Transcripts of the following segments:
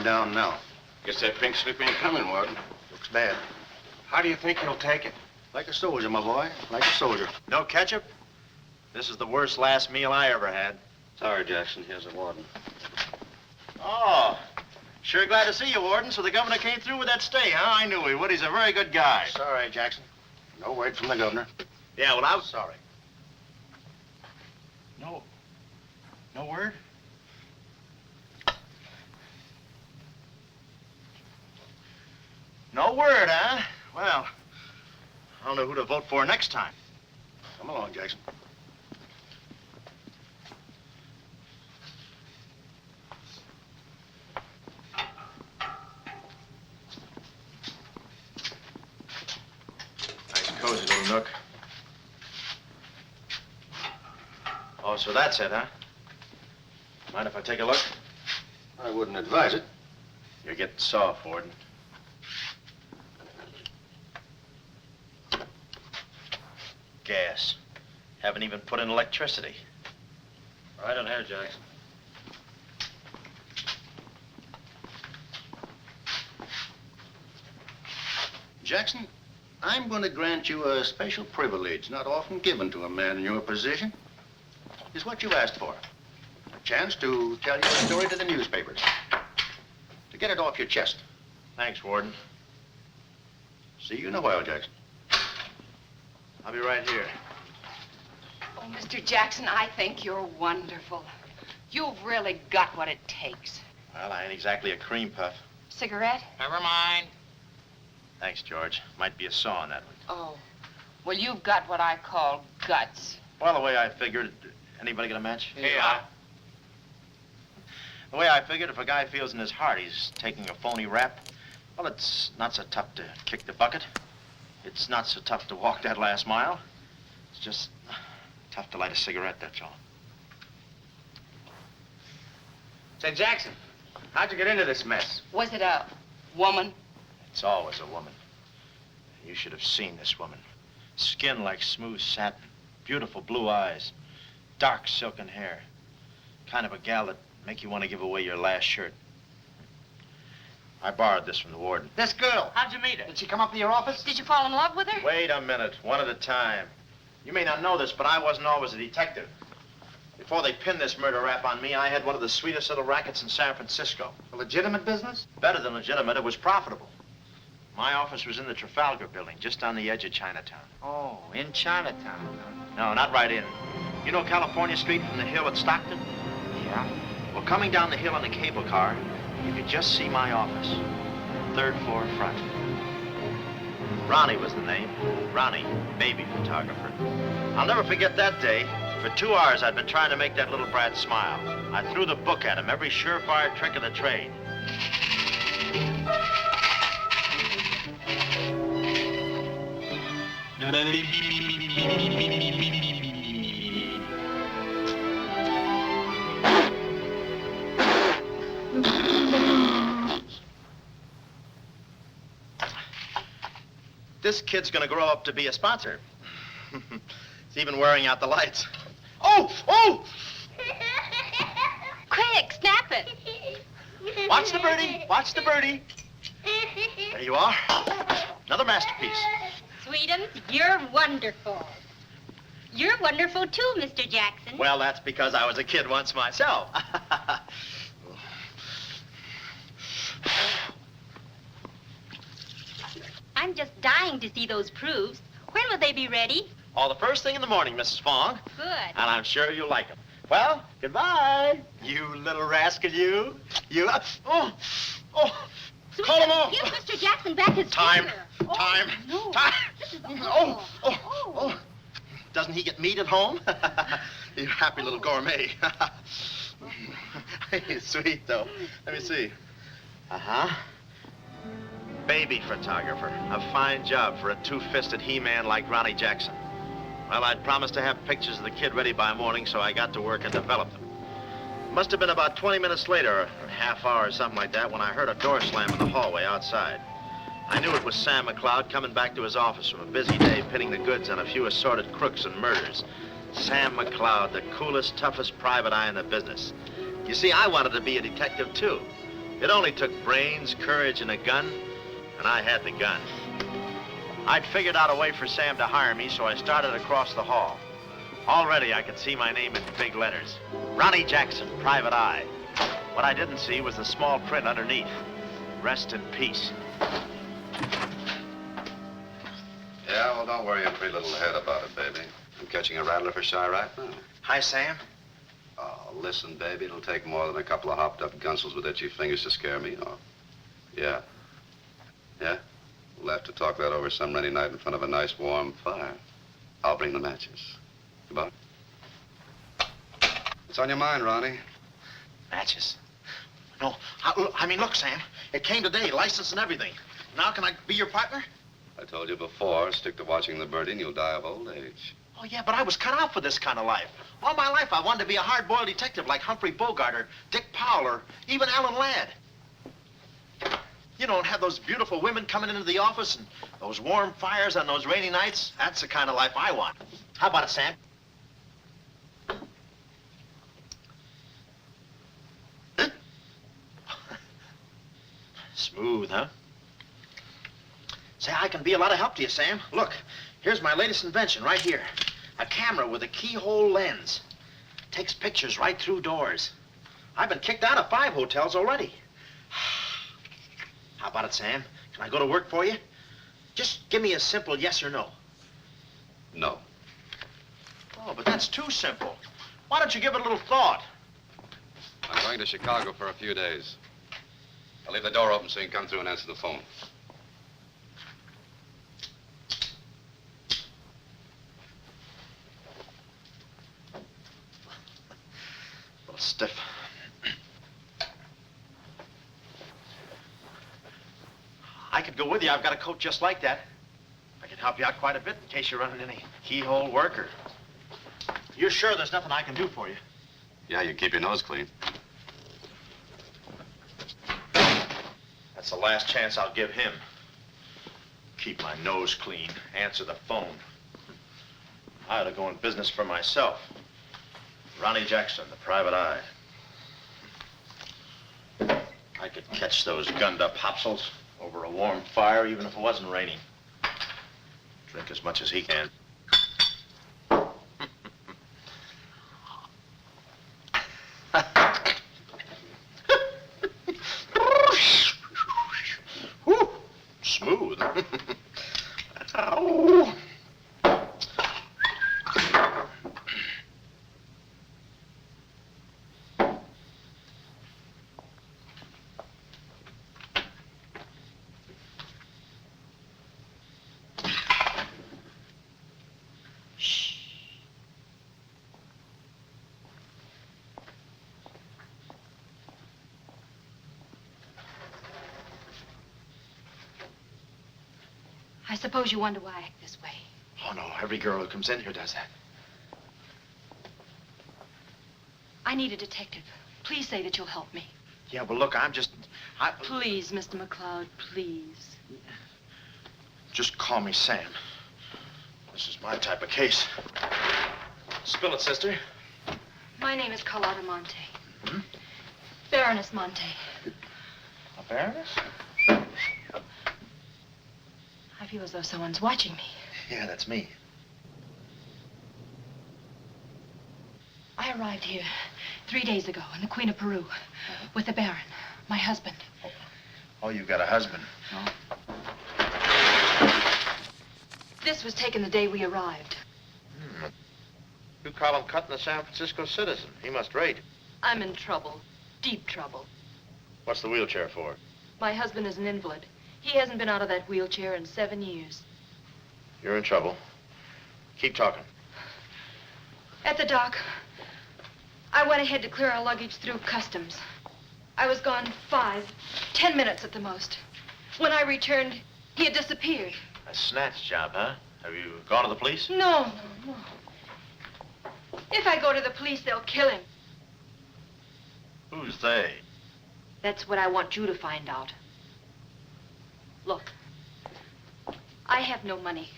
Down now. Guess that pink slip ain't coming, Warden. Looks bad. How do you think he'll take it? Like a soldier, my boy. Like a soldier. No ketchup? This is the worst last meal I ever had. Sorry, Jackson. Here's the warden. Oh, sure glad to see you, Warden. So the governor came through with that stay, huh? I knew he would. He's a very good guy. Sorry, Jackson. No word from the governor. Yeah, well, I was sorry. No word? No word, huh? Well, I don't know who to vote for next time. Come along, Jackson. Nice, cozy little nook. Oh, so that's it, huh? Mind if I take a look? I wouldn't advise it. You're getting soft, Warden. Gas. Haven't even put in electricity. Right on here, Jackson. Jackson, I'm going to grant you a special privilege not often given to a man in your position. It's what you asked for. A chance to tell your story to the newspapers. To get it off your chest. Thanks, Warden. See you in a while, Jackson. I'll be right here. Oh, Mr. Jackson, I think you're wonderful. You've really got what it takes. Well, I ain't exactly a cream puff. Cigarette? Never mind. Thanks, George. Might be a saw on that one. Oh, well, you've got what I call guts. Well, the way I figured... Anybody got a match? Yeah. The way I figured, if a guy feels in his heart he's taking a phony rap, well, it's not so tough to kick the bucket. It's not so tough to walk that last mile. It's just tough to light a cigarette, that's all. Say, Jackson, how'd you get into this mess? Was it a woman? It's always a woman. You should have seen this woman. Skin like smooth satin, beautiful blue eyes, dark silken hair. Kind of a gal that'd make you want to give away your last shirt. I borrowed this from the warden. This girl, how'd you meet her? Did she come up to your office? Did you fall in love with her? Wait a minute, one at a time. You may not know this, but I wasn't always a detective. Before they pinned this murder rap on me, I had one of the sweetest little rackets in San Francisco. A legitimate business? Better than legitimate, it was profitable. My office was in the Trafalgar building, just on the edge of Chinatown. Oh, in Chinatown. No, not right in. You know California Street from the hill at Stockton? Yeah. Well, coming down the hill in a cable car, you could just see my office. Third floor front. Ronnie was the name. Ronnie, baby photographer. I'll never forget that day. For 2 hours, I'd been trying to make that little brat smile. I threw the book at him, every surefire trick of the trade. This kid's gonna grow up to be a sponsor. He's even wearing out the lights. Oh! Oh! Quick, snap it. Watch the birdie. Watch the birdie. There you are. Another masterpiece. Sweetums, you're wonderful. You're wonderful too, Mr. Jackson. Well, that's because I was a kid once myself. I'm just dying to see those proofs. When will they be ready? Oh, the first thing in the morning, Mrs. Fong. Good. And I'm sure you'll like them. Well, goodbye. You little rascal, you. You. Oh. Oh. Sweetie, Call him off. give Mr. Jackson back his Time. finger. Time. No. Time. This is Oh. Doesn't he get meat at home? You happy little gourmet. Sweet, though. Let me see. Uh-huh. Baby photographer. A fine job for a two-fisted he-man like Ronnie Jackson. Well, I'd promised to have pictures of the kid ready by morning, so I got to work and developed them. Must have been about 20 minutes later, or a half hour or something like that, when I heard a door slam in the hallway outside. I knew it was Sam McCloud coming back to his office from a busy day pinning the goods on a few assorted crooks and murders. Sam McCloud, the coolest, toughest private eye in the business. You see, I wanted to be a detective, too. It only took brains, courage, and a gun, and I had the gun. I'd figured out a way for Sam to hire me, so I started across the hall. Already, I could see my name in big letters. Ronnie Jackson, private eye. What I didn't see was the small print underneath. Rest in peace. Yeah, well, don't worry your pretty little head about it, baby. I'm catching a rattler for shy right now. Hi, Sam. Oh, listen, baby, it'll take more than a couple of hopped-up gunsels with itchy fingers to scare me off. Yeah. Yeah? We'll have to talk that over some rainy night in front of a nice warm fire. I'll bring the matches. Goodbye. What's on your mind, Ronnie? Matches. No, I mean, look, Sam. It came today, license and everything. Now can I be your partner? I told you before, stick to watching the birdie and you'll die of old age. Oh, yeah, but I was cut out for this kind of life. All my life, I wanted to be a hard-boiled detective like Humphrey Bogart or Dick Powell or even Alan Ladd. You know, and have those beautiful women coming into the office and those warm fires on those rainy nights. That's the kind of life I want. How about it, Sam? Smooth, huh? Say, I can be a lot of help to you, Sam. Look, here's my latest invention right here. A camera with a keyhole lens. Takes pictures right through doors. I've been kicked out of 5 hotels already. How about it, Sam? Can I go to work for you? Just give me a simple yes or no. No. Oh, but that's too simple. Why don't you give it a little thought? I'm going to Chicago for a few days. I'll leave the door open so you can come through and answer the phone. A little stiff. I could go with you. I've got a coat just like that. I can help you out quite a bit in case you're running any keyhole work or... You're sure there's nothing I can do for you? Yeah, you keep your nose clean. That's the last chance I'll give him. Keep my nose clean. Answer the phone. I ought to go in business for myself. Ronnie Jackson, the private eye. I could catch those gunned-up hopsels over a warm fire, even if it wasn't raining. Drink as much as he can. Whew, smooth. Ow. I suppose you wonder why I act this way. Oh, no, every girl who comes in here does that. I need a detective. Please say that you'll help me. Yeah, well, look, Please, Mr. McCloud, please. Just call me Sam. This is my type of case. Spill it, sister. My name is Carlotta Monte. Hmm? Baroness Monte. A baroness? I feel as though someone's watching me. Yeah, that's me. I arrived here 3 days ago in the Queen of Peru with the Baron, my husband. Oh, you've got a husband. This was taken the day we arrived. You call him cutting a San Francisco citizen. He must rate. I'm in trouble, deep trouble. What's the wheelchair for? My husband is an invalid. He hasn't been out of that wheelchair in 7 years. You're in trouble. Keep talking. At the dock, I went ahead to clear our luggage through customs. I was gone 5-10 minutes at the most. When I returned, he had disappeared. A snatch job, huh? Have you gone to the police? No. If I go to the police, they'll kill him. Who's they? That's what I want you to find out. Look, I have no money,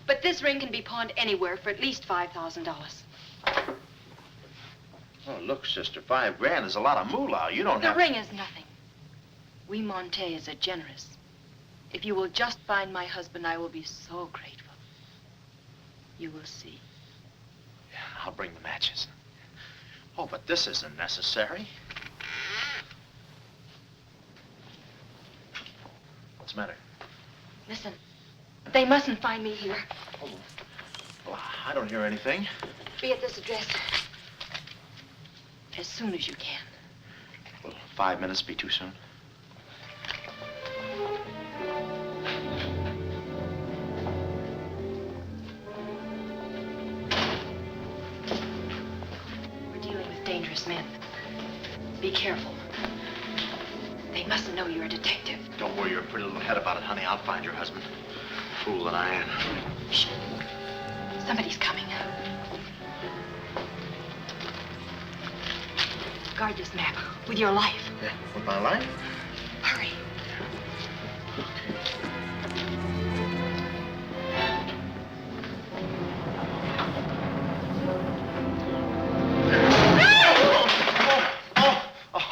but this ring can be pawned anywhere for at least $5,000. Oh, look, sister, $5 is a lot of moolah. You don't The have... ring is nothing. We Montes are generous. If you will just find my husband, I will be so grateful. You will see. Yeah, I'll bring the matches. Oh, but this isn't necessary. What's the matter? Listen, they mustn't find me here. Oh, well, I don't hear anything. Be at this address as soon as you can. Will 5 minutes be too soon? We're dealing with dangerous men. Be careful. They mustn't know you're a detective. Don't worry your pretty little head about it, honey. I'll find your husband. Fool that I am. Shh. Somebody's coming. Guard this map with your life. Yeah, with my life? Hurry.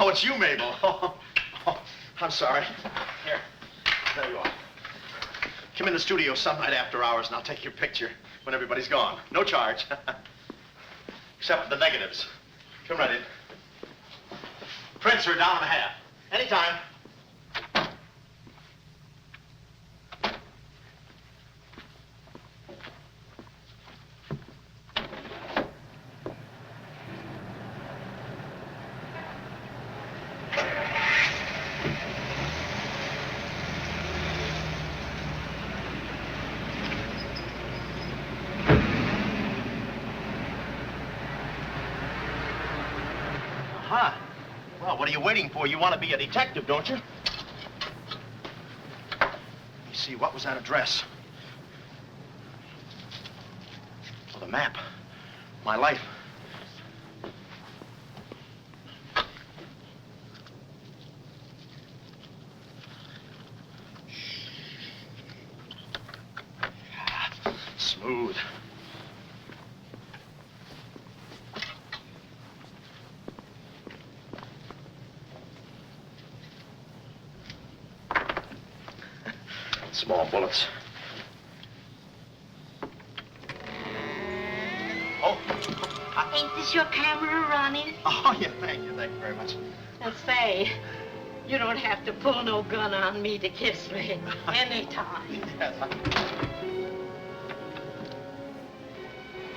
Oh, it's you, Mabel. Oh, I'm sorry. Here, there you are. Come in the studio some night after hours and I'll take your picture when everybody's gone. No charge. Except for the negatives. Come right in. Prints are $1.50. Anytime. Aha. Well, what are you waiting for? You want to be a detective, don't you? Let me see, what was that address? Oh, the map. My life. Smooth. Small bullets. Oh. Ain't this your camera, Ronnie? Oh, yeah, thank you very much. Now say, you don't have to pull no gun on me to kiss me anytime. Yes,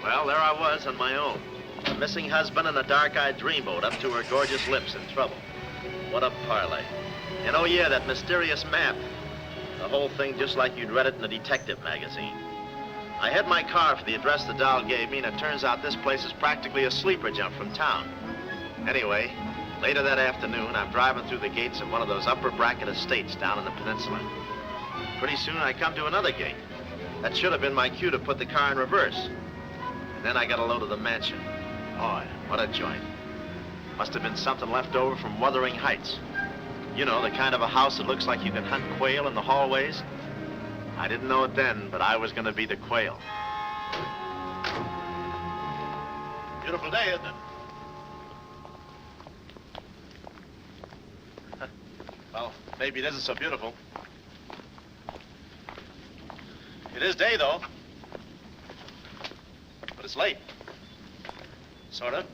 Well, there I was on my own. A missing husband and a dark-eyed dreamboat up to her gorgeous lips in trouble. What a parlay. And oh yeah, that mysterious map. The whole thing just like you'd read it in a detective magazine. I had my car for the address the doll gave me, and it turns out this place is practically a sleeper jump from town. Anyway, later that afternoon, I'm driving through the gates of one of those upper bracket estates down in the peninsula. Pretty soon, I come to another gate. That should have been my cue to put the car in reverse. And then I got a load of the mansion. Oh, what a joint. Must have been something left over from Wuthering Heights. You know, the kind of a house that looks like you can hunt quail in the hallways. I didn't know it then, but I was going to be the quail. Beautiful day, isn't it? Well, maybe it isn't so beautiful. It is day, though. But it's late. Sort of.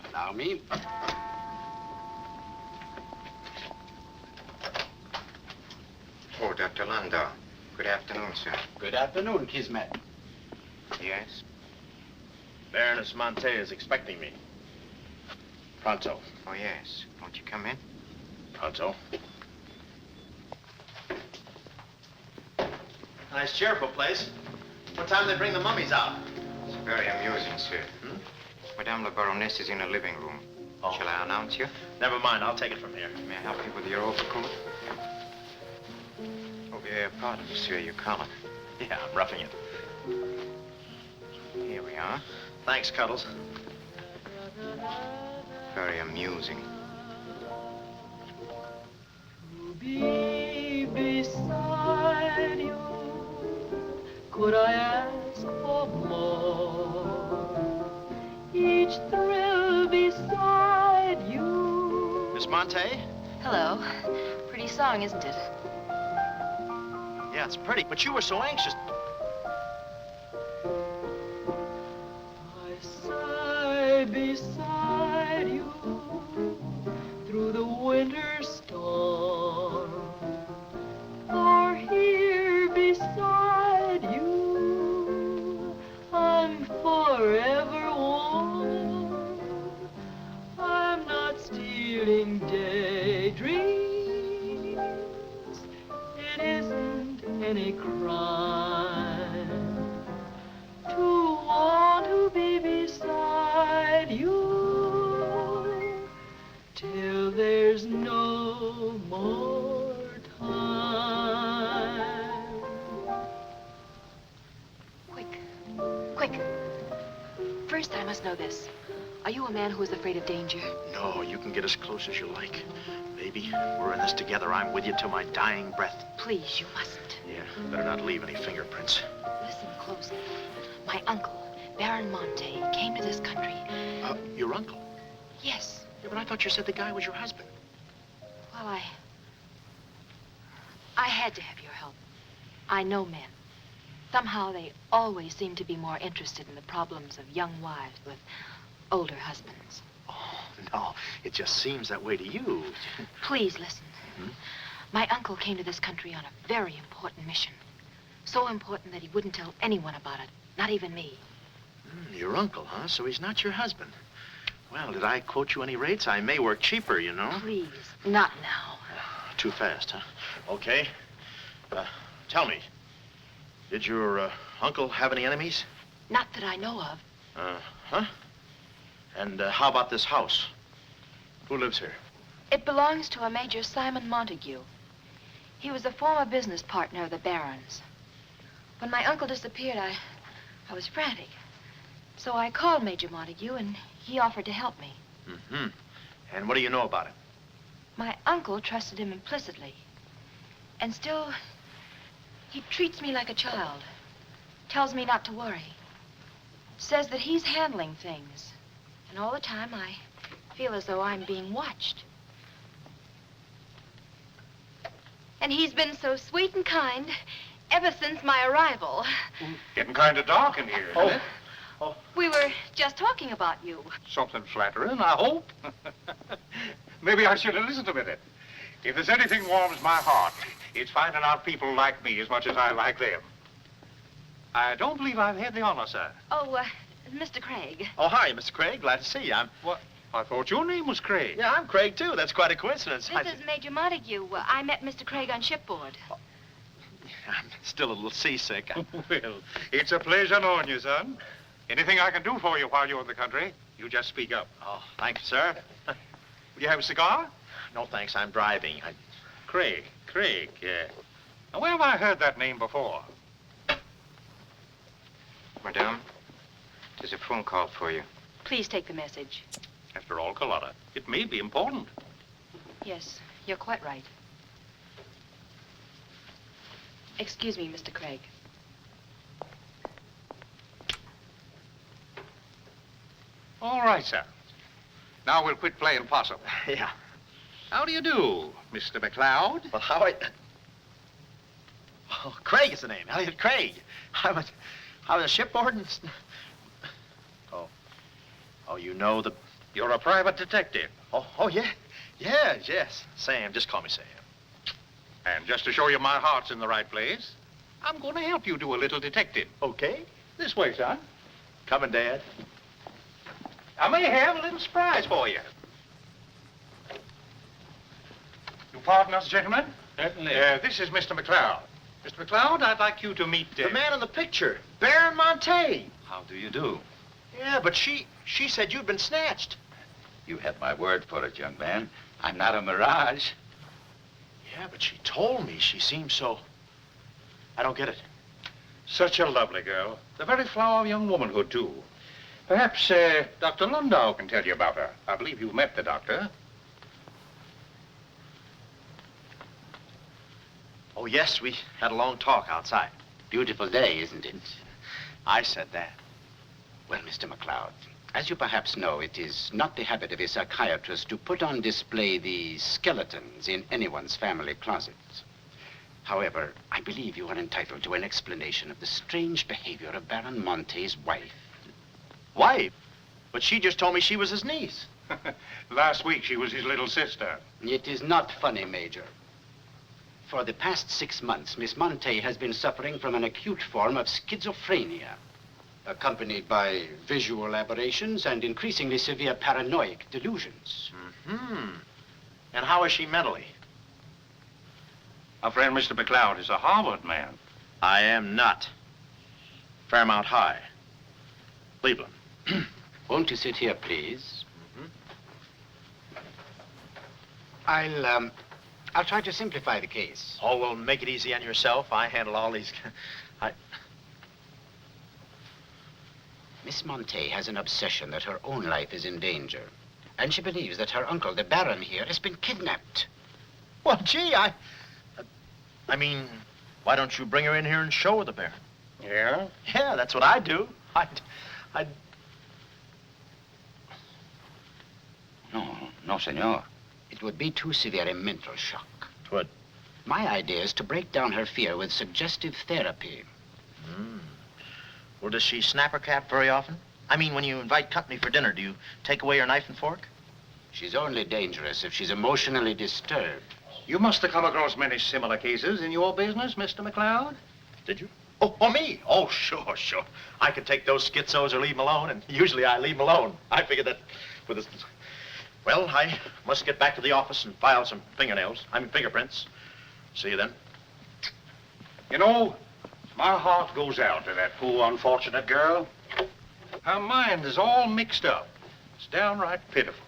Allow me. Oh, Dr. Landau. Good afternoon, sir. Good afternoon, Kismet. Yes? Baroness Monte is expecting me. Pronto. Oh, yes. Won't you come in? Pronto. Nice, cheerful place. What time do they bring the mummies out? It's very amusing, sir. Madame la Baroness is in the living room. Oh. Shall I announce you? Never mind, I'll take it from here. May I help you with your overcoat? Oh, pardon, monsieur, your collar. Yeah, I'm roughing it. Here we are. Thanks, Cuddles. Very amusing. To be beside you, could I ask for more? Each thrill beside you. Miss Monte? Hello. Pretty song, isn't it? Yeah, it's pretty, but you were so anxious. I sigh beside you through the winter storm. For here beside you, I'm forever warm. I'm not stealing daydreams. It isn't any crime to want to be beside you till there's no more time. Quick. First, I must know this. Are you a man who is afraid of danger? No, you can get as close as you like. Baby, we're in this together. I'm with you till my dying breath. Please, you mustn't. Yeah, better not leave any fingerprints. Listen closely. My uncle, Baron Monte, came to this country. Your uncle? Yes. Yeah, but I thought you said the guy was your husband. Well, I had to have your help. I know men. Somehow they always seem to be more interested in the problems of young wives with older husbands. Oh, no, it just seems that way to you. Please listen. My uncle came to this country on a very important mission. So important that he wouldn't tell anyone about it, not even me. Your uncle, huh? So he's not your husband. Well, did I quote you any rates? I may work cheaper, you know. Please, not now. Too fast, huh? Okay. Tell me, did your uncle have any enemies? Not that I know of. Huh? And how about this house? Who lives here? It belongs to a Major Simon Montague. He was a former business partner of the Baron's. When my uncle disappeared, I was frantic. So I called Major Montague, and he offered to help me. And what do you know about it? My uncle trusted him implicitly. And still, he treats me like a child. Tells me not to worry. Says that he's handling things. And all the time, I feel as though I'm being watched. And he's been so sweet and kind ever since my arrival. Getting kind of dark in here, isn't it? We were just talking about you. Something flattering, I hope. Maybe I should have listened a minute. If there's anything warms my heart, it's finding out people like me as much as I like them. I don't believe I've had the honor, sir. Oh, Mr. Craig. Oh, hi, Mr. Craig. Glad to see you. What? I thought your name was Craig. Yeah, I'm Craig, too. That's quite a coincidence. This is Major Montague. I met Mr. Craig on shipboard. I'm still a little seasick. Well, it's a pleasure knowing you, son. Anything I can do for you while you're in the country, you just speak up. Oh, thank you, sir. Will you have a cigar? No, thanks. I'm driving. Craig, yeah. Now, where have I heard that name before? Madame, there's a phone call for you. Please take the message. After all, Carlotta, it may be important. Yes, you're quite right. Excuse me, Mr. Craig. All right, sir. Now we'll quit playing possum. Yeah. How do you do, Mr. McLeod? Well, how Oh, Craig is the name. Elliot Craig. I was shipboard and... Oh, you know the... You're a private detective. Oh, yeah. Yes. Sam, just call me Sam. And just to show you my heart's in the right place, I'm going to help you do a little detective. Okay. This way, son. Coming, Dad. I may have a little surprise for you. You pardon us, gentlemen? Certainly. This is Mr. McLeod. Mr. McLeod, I'd like you to meet... The man in the picture, Baron Monte. How do you do? Yeah, but she said you'd been snatched. You had my word for it, young man. I'm not a mirage. Yeah, but she told me she seemed so... I don't get it. Such a lovely girl. The very flower of young womanhood, too. Perhaps Dr. Lundau can tell you about her. I believe you've met the doctor. Oh, yes, we had a long talk outside. Beautiful day, isn't it? I said that. Well, Mr. McLeod, as you perhaps know, it is not the habit of a psychiatrist to put on display the skeletons in anyone's family closets. However, I believe you are entitled to an explanation of the strange behavior of Baron Monte's wife. Wife? But she just told me she was his niece. Last week, she was his little sister. It is not funny, Major. For the past 6 months, Miss Monte has been suffering from an acute form of schizophrenia, accompanied by visual aberrations and increasingly severe paranoid delusions. Mm-hmm. And how is she mentally? Our friend Mr. McLeod is a Harvard man. I am not. Fairmount High. Cleveland. Won't you sit here, please? Mm-hmm. I'll try to simplify the case. Oh, well, make it easy on yourself. I handle all these... Miss Monte has an obsession that her own life is in danger. And she believes that her uncle, the Baron here, has been kidnapped. Well, gee, I mean, why don't you bring her in here and show her the Baron? Yeah? Yeah, that's what I'd do. I'd... No, senor. It would be too severe a mental shock. Twould. My idea is to break down her fear with suggestive therapy. Well, does she snap her cap very often? I mean, when you invite company for dinner, do you take away her knife and fork? She's only dangerous if she's emotionally disturbed. You must have come across many similar cases in your business, Mr. McLeod. Did you? Oh, me? Oh, sure. I could take those schizos or leave them alone, and usually I leave them alone. I figured that with this... Well, I must get back to the office and file some fingerprints. See you then. You know, my heart goes out to that poor, unfortunate girl. Her mind is all mixed up. It's downright pitiful.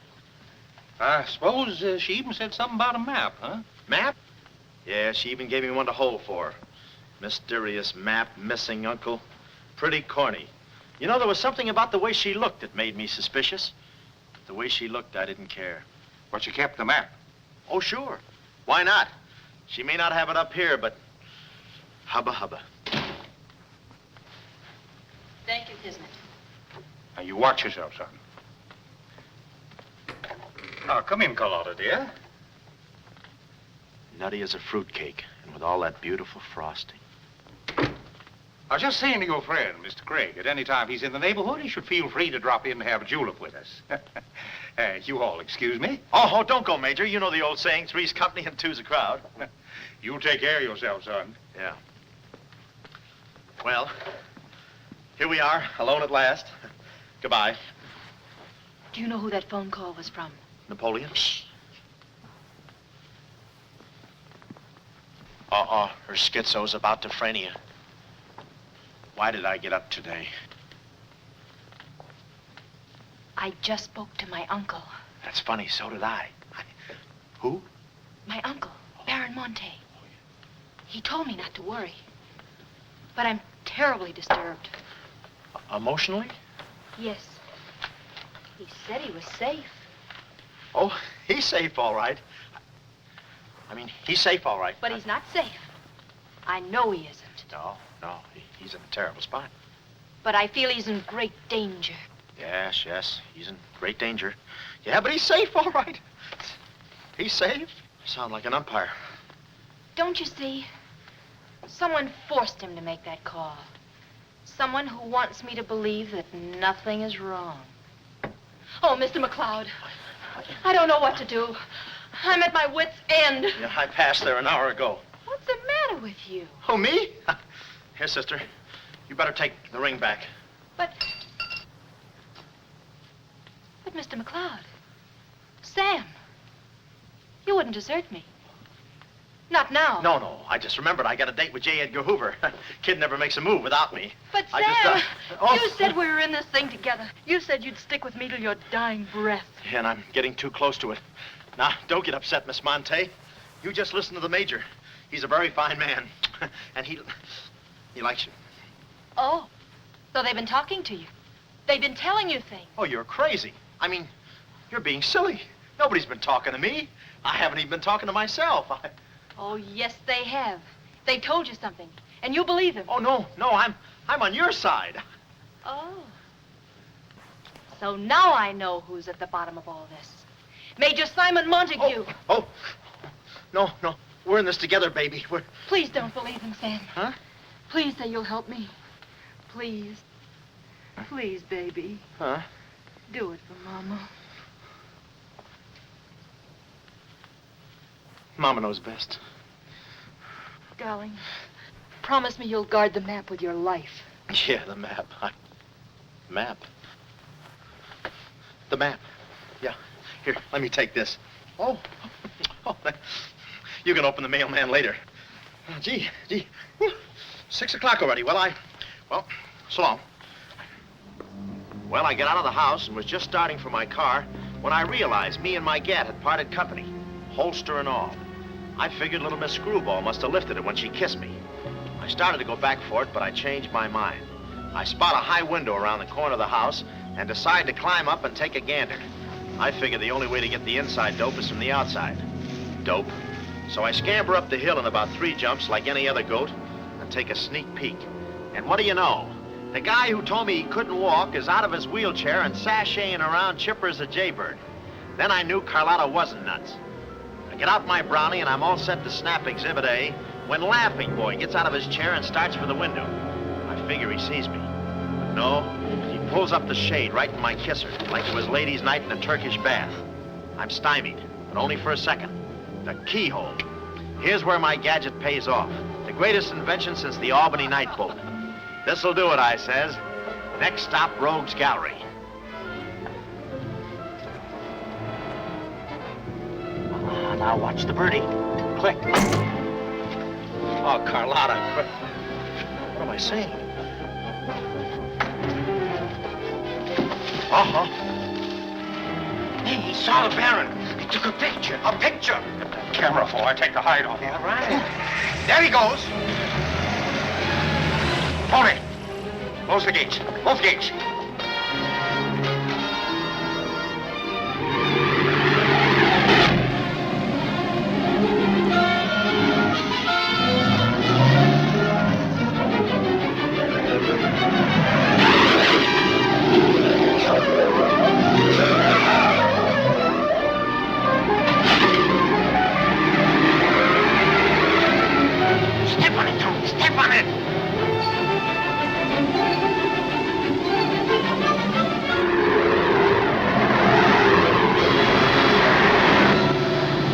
I suppose she even said something about a map, huh? Map? Yeah, she even gave me one to hold for. Mysterious map, missing uncle. Pretty corny. You know, there was something about the way she looked that made me suspicious. The way she looked, I didn't care. But she kept the map. Oh, sure. Why not? She may not have it up here, but hubba. Thank you, Kismet. Now, you watch yourself, son. Now, come in, Carlotta, dear. Nutty as a fruitcake, and with all that beautiful frosting. I was just saying to your friend, Mr. Craig, at any time he's in the neighborhood, he should feel free to drop in and have a julep with us. You all excuse me? Oh, don't go, Major. You know the old saying, three's company and two's a crowd. You take care of yourself, son. Yeah. Well, here we are, alone at last. Goodbye. Do you know who that phone call was from? Napoleon? Shh. Her schizo's about to phrenia. Why did I get up today? I just spoke to my uncle. That's funny, so did I. Who? My uncle, Baron Monte. He told me not to worry. But I'm terribly disturbed. Emotionally? Yes. He said he was safe. Oh, he's safe, all right. I mean, he's safe, all right. But he's not safe. I know he isn't. No, he's in a terrible spot. But I feel he's in great danger. Yes, he's in great danger. Yeah, but he's safe, all right. He's safe. Sound like an umpire. Don't you see? Someone forced him to make that call. Someone who wants me to believe that nothing is wrong. Oh, Mr. McLeod, I don't know what to do. I'm at my wit's end. Yeah, I passed there an hour ago. What's the matter with you? Oh, me? Here, sister. You better take the ring back. But... But, Mr. McLeod, Sam, you wouldn't desert me. Not now. No. I just remembered I got a date with J. Edgar Hoover. Kid never makes a move without me. But, Sam, I just, you said we were in this thing together. You said you'd stick with me till your dying breath. And I'm getting too close to it. Now, don't get upset, Miss Monte. You just listen to the Major. He's a very fine man. And he likes you. Oh, so they've been talking to you. They've been telling you things. Oh, you're crazy. I mean, you're being silly. Nobody's been talking to me. I haven't even been talking to myself. Oh, yes, they have. They told you something, and you believe them. Oh, no, I'm on your side. Oh. So now I know who's at the bottom of all this. Major Simon Montague. Oh, no, we're in this together, baby. Please don't believe him, Sam. Huh? Please say you'll help me. Please. Please, baby. Huh? Do it for Mama. Mama knows best. Darling, promise me you'll guard the map with your life. Yeah, the map. Map? The map. Yeah. Here, let me take this. Oh, you can open the mailman later. Gee. 6 o'clock already. Well, so long. Well, I got out of the house and was just starting for my car when I realized me and my gat had parted company, holster and all. I figured little Miss Screwball must have lifted it when she kissed me. I started to go back for it, but I changed my mind. I spot a high window around the corner of the house and decide to climb up and take a gander. I figured the only way to get the inside dope is from the outside. Dope. So I scamper up the hill in about 3 jumps like any other goat and take a sneak peek. And what do you know? The guy who told me he couldn't walk is out of his wheelchair and sashaying around chipper as a jaybird. Then I knew Carlotta wasn't nuts. I get out my brownie and I'm all set to snap Exhibit A when Laughing Boy gets out of his chair and starts for the window. I figure he sees me. But no, he pulls up the shade right in my kisser, like it was ladies' night in a Turkish bath. I'm stymied, but only for a second. The keyhole. Here's where my gadget pays off. The greatest invention since the Albany night boat. This'll do it, I says. Next stop, Rogue's Gallery. Now watch the birdie. Click. Oh, Carlotta. What am I saying? Uh-huh. Hey, he saw the Baron. He took a picture. A picture. Get that camera before I take the hide off. All right. There he goes. Tony, close the gates. Both gates. Step on it, Tony. Step on it.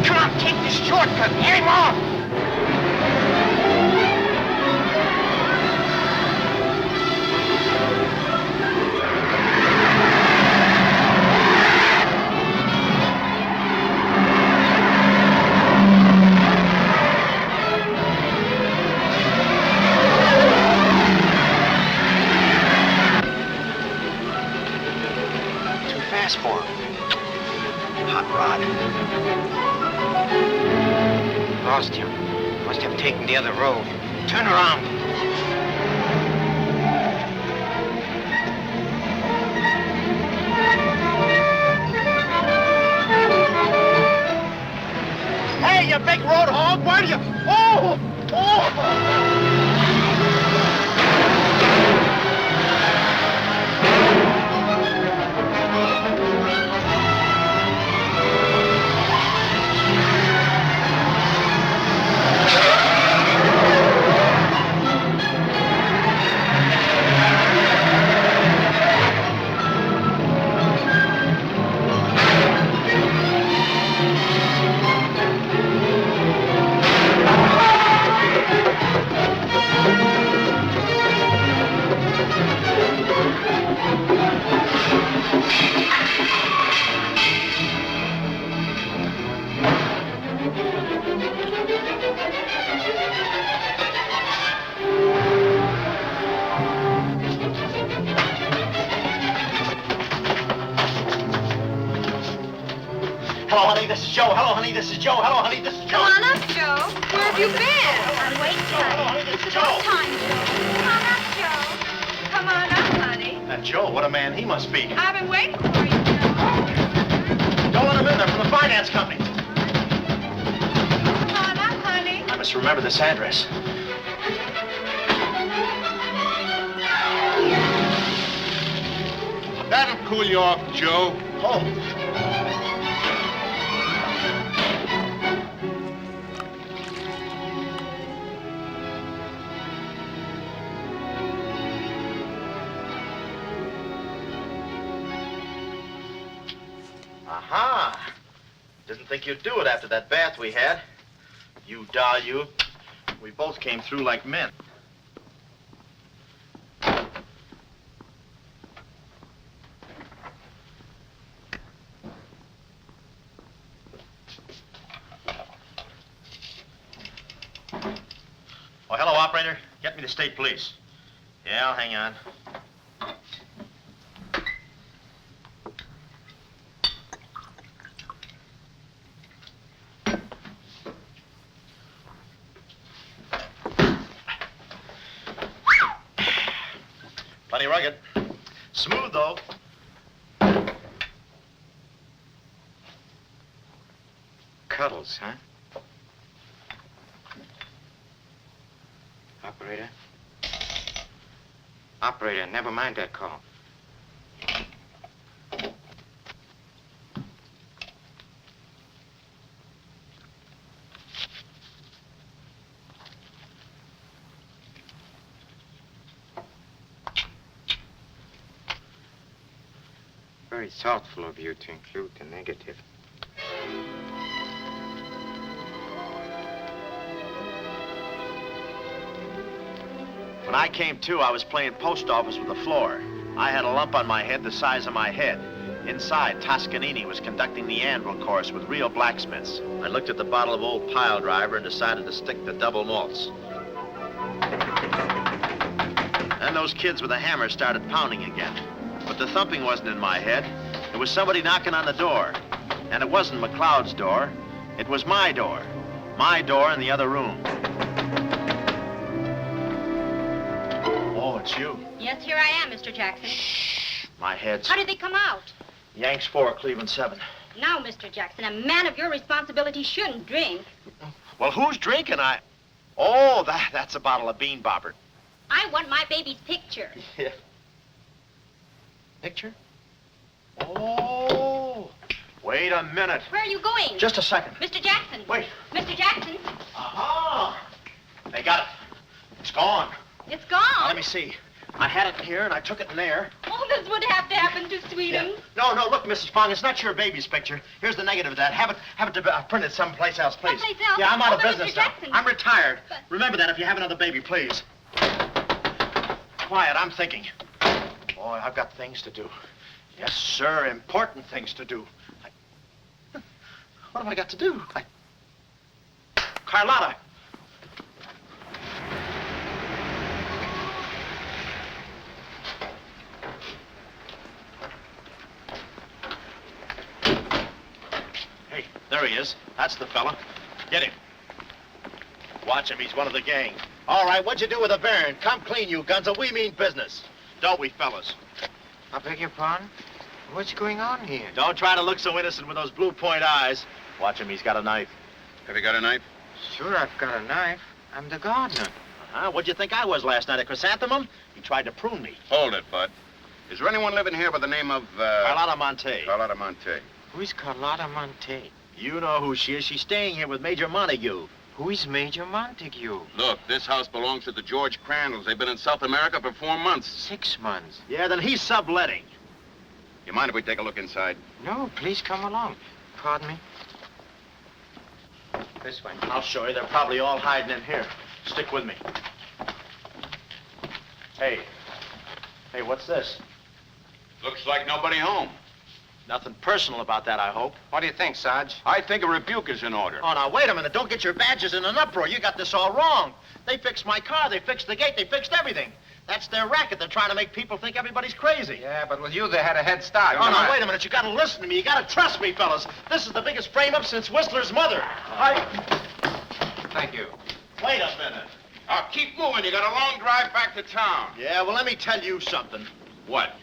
Come on, take this shortcut. Get him off. Too fast for him. Hot rod. Lost him. Must have taken the other road. Turn around. Hey, you big road hog, where do you... Oh! Joe. Hello, honey. This is Joe. Hello, honey. This is Joe. Come on up, Joe. Where have you been? I'm waiting, Hello, honey. honey. This is It's about Joe. time, Joe. Come on up, Joe. Come on up, honey. That Joe, what a man he must be. I've been waiting for you, Joe. Don't let him in. They're from the finance company. Come on up, honey. I must remember this address. That'll cool you off, Joe. Oh. Aha! Didn't think you'd do it after that bath we had. You doll, you. We both came through like men. Oh, hello, operator. Get me the state police. Yeah, hang on. Plenty rugged. Smooth, though. Cuddles, huh? Operator? Operator, never mind that call. Very thoughtful of you to include the negative. When I came to, I was playing post office with the floor. I had a lump on my head the size of my head. Inside, Toscanini was conducting the anvil course with real blacksmiths. I looked at the bottle of old pile driver and decided to stick the double malts. Then those kids with a hammer started pounding again. But the thumping wasn't in my head. It was somebody knocking on the door. And it wasn't McLeod's door. It was my door. My door in the other room. Oh, it's you. Yes, here I am, Mr. Jackson. Shh. My head's... How did they come out? Yanks 4, Cleveland 7. Now, Mr. Jackson, a man of your responsibility shouldn't drink. Well, who's drinking? Oh, that's a bottle of Bean Bobber. I want my baby's picture. Yeah. Picture? Oh. Wait a minute. Where are you going? Just a second. Mr. Jackson. Wait. Mr. Jackson. Aha! They got it. It's gone. It's gone. Now, let me see. I had it here, and I took it in there. Oh, this would have to happen to Sweden. Yeah. No, look, Mrs. Fong, it's not your baby's picture. Here's the negative of that. Have it printed someplace else, please. Someplace else? Yeah, I'm out of but business Mr. now. Jackson. I'm retired. But... Remember that if you have another baby, please. Quiet, I'm thinking. Boy, I've got things to do. Yes, sir, important things to do. What have I got to do? Carlotta. Hey, there he is. That's the fella. Get him. Watch him. He's one of the gang. All right, what'd you do with the Baron? Come clean, you Gunza. We mean business. Don't we, fellas? I beg your pardon? What's going on here? Don't try to look so innocent with those blue point eyes. Watch him. He's got a knife. Have you got a knife? Sure, I've got a knife. I'm the gardener. What'd you think I was last night, a chrysanthemum? He tried to prune me. Hold it, Bud. Is there anyone living here by the name of, Carlotta Monte. Carlotta Monte. Who is Carlotta Monte? You know who she is. She's staying here with Major Montague. Who is Major Montague? Look, this house belongs to the George Crandalls. They've been in South America for 4 months. 6 months. Yeah, then he's subletting. You mind if we take a look inside? No, please come along. Pardon me. This way. I'll show you. They're probably all hiding in here. Stick with me. Hey, what's this? Looks like nobody home. Nothing personal about that, I hope. What do you think, Sarge? I think a rebuke is in order. Oh, now, wait a minute. Don't get your badges in an uproar. You got this all wrong. They fixed my car. They fixed the gate. They fixed everything. That's their racket. They're trying to make people think everybody's crazy. Yeah, but with you, they had a head start. Oh, no, wait a minute. You gotta listen to me. You gotta trust me, fellas. This is the biggest frame-up since Whistler's mother. Thank you. Wait a minute. Keep moving. You got a long drive back to town. Yeah, well, let me tell you something. What?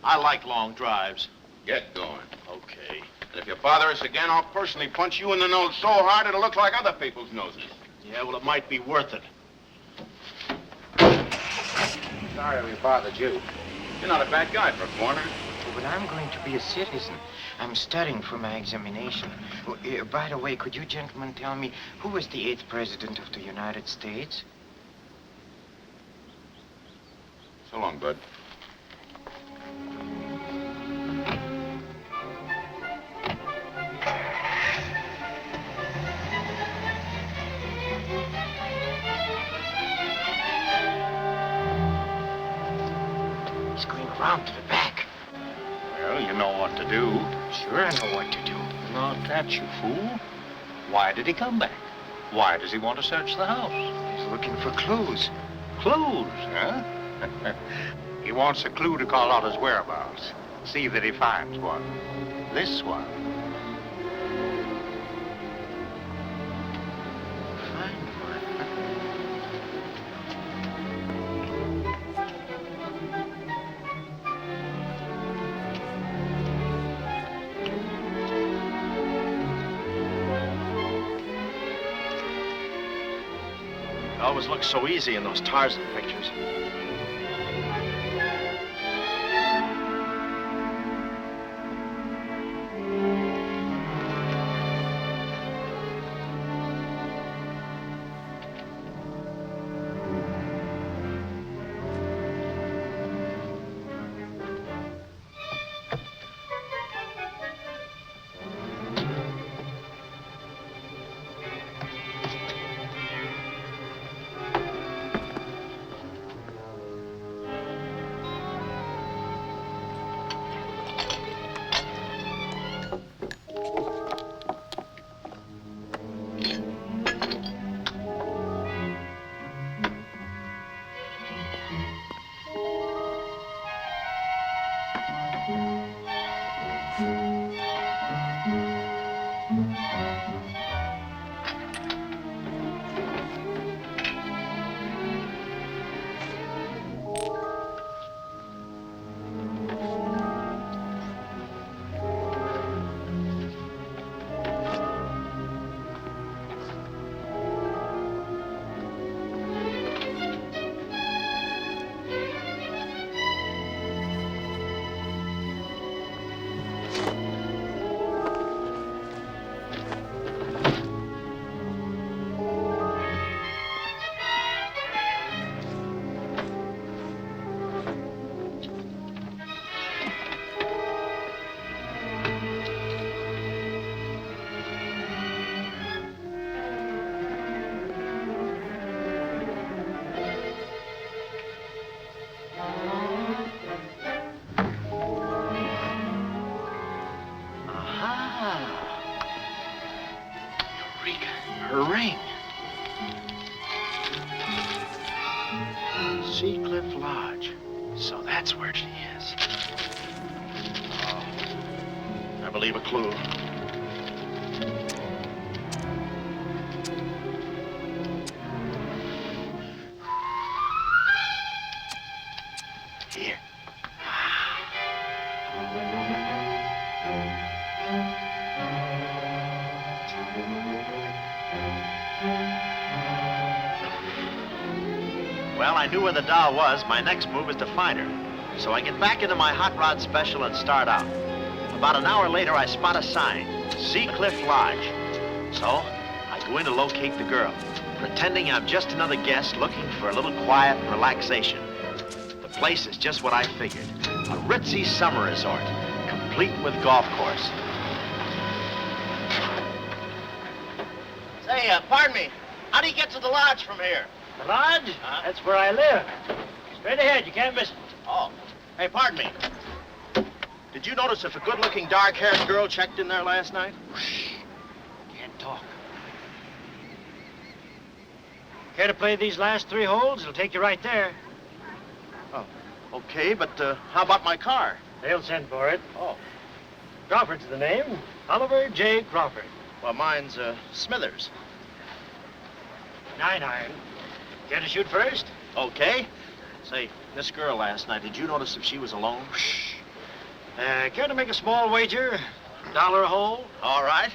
I like long drives. Get going. Okay. And if you bother us again, I'll personally punch you in the nose so hard it'll look like other people's noses. Yeah, well, it might be worth it. Sorry we bothered you. You're not a bad guy for a foreigner. But I'm going to be a citizen. I'm studying for my examination. Oh, by the way, could you gentlemen tell me who was the 8th president of the United States? So long, bud. He's going around to the back. Well, you know what to do. Sure, I know what to do. Not that, you fool. Why did he come back? Why does he want to search the house? He's looking for clues. Clues, huh? He wants a clue to call out his whereabouts. See that he finds one. This one. Find one. It always looks so easy in those Tarzan pictures. Her ring. Seacliff Lodge. So that's where she is. Oh, I believe a clue. Here. Well, I knew where the doll was. My next move is to find her. So I get back into my hot rod special and start out. About an hour later, I spot a sign, Seacliff Lodge. So I go in to locate the girl, pretending I'm just another guest looking for a little quiet and relaxation. The place is just what I figured, a ritzy summer resort, complete with golf course. Say, pardon me, how do you get to the lodge from here? The lodge? That's where I live. Straight ahead, you can't miss it. Oh, hey, pardon me. Did you notice if a good-looking, dark-haired girl checked in there last night? Shh. Can't talk. Care to play these last 3 holes? It'll take you right there. Okay, but how about my car? They'll send for it. Oh. Crawford's the name. Oliver J. Crawford. Well, mine's Smithers. 9 iron. Care to shoot first? Okay. Say, this girl last night, did you notice if she was alone? Shh. Care to make a small wager? $1 a hole? All right.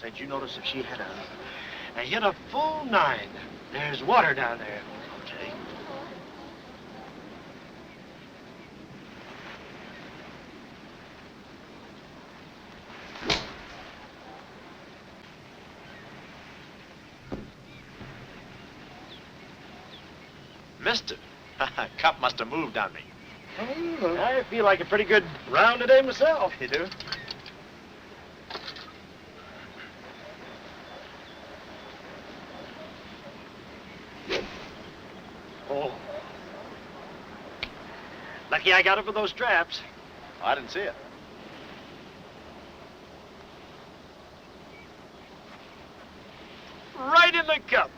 Say, did you notice if she had a... I hit a full 9. There's water down there. Okay. Mister, cup must have moved on me. I feel like a pretty good round today myself. You do? Oh. Lucky I got it for those straps. I didn't see it. Right in the cup.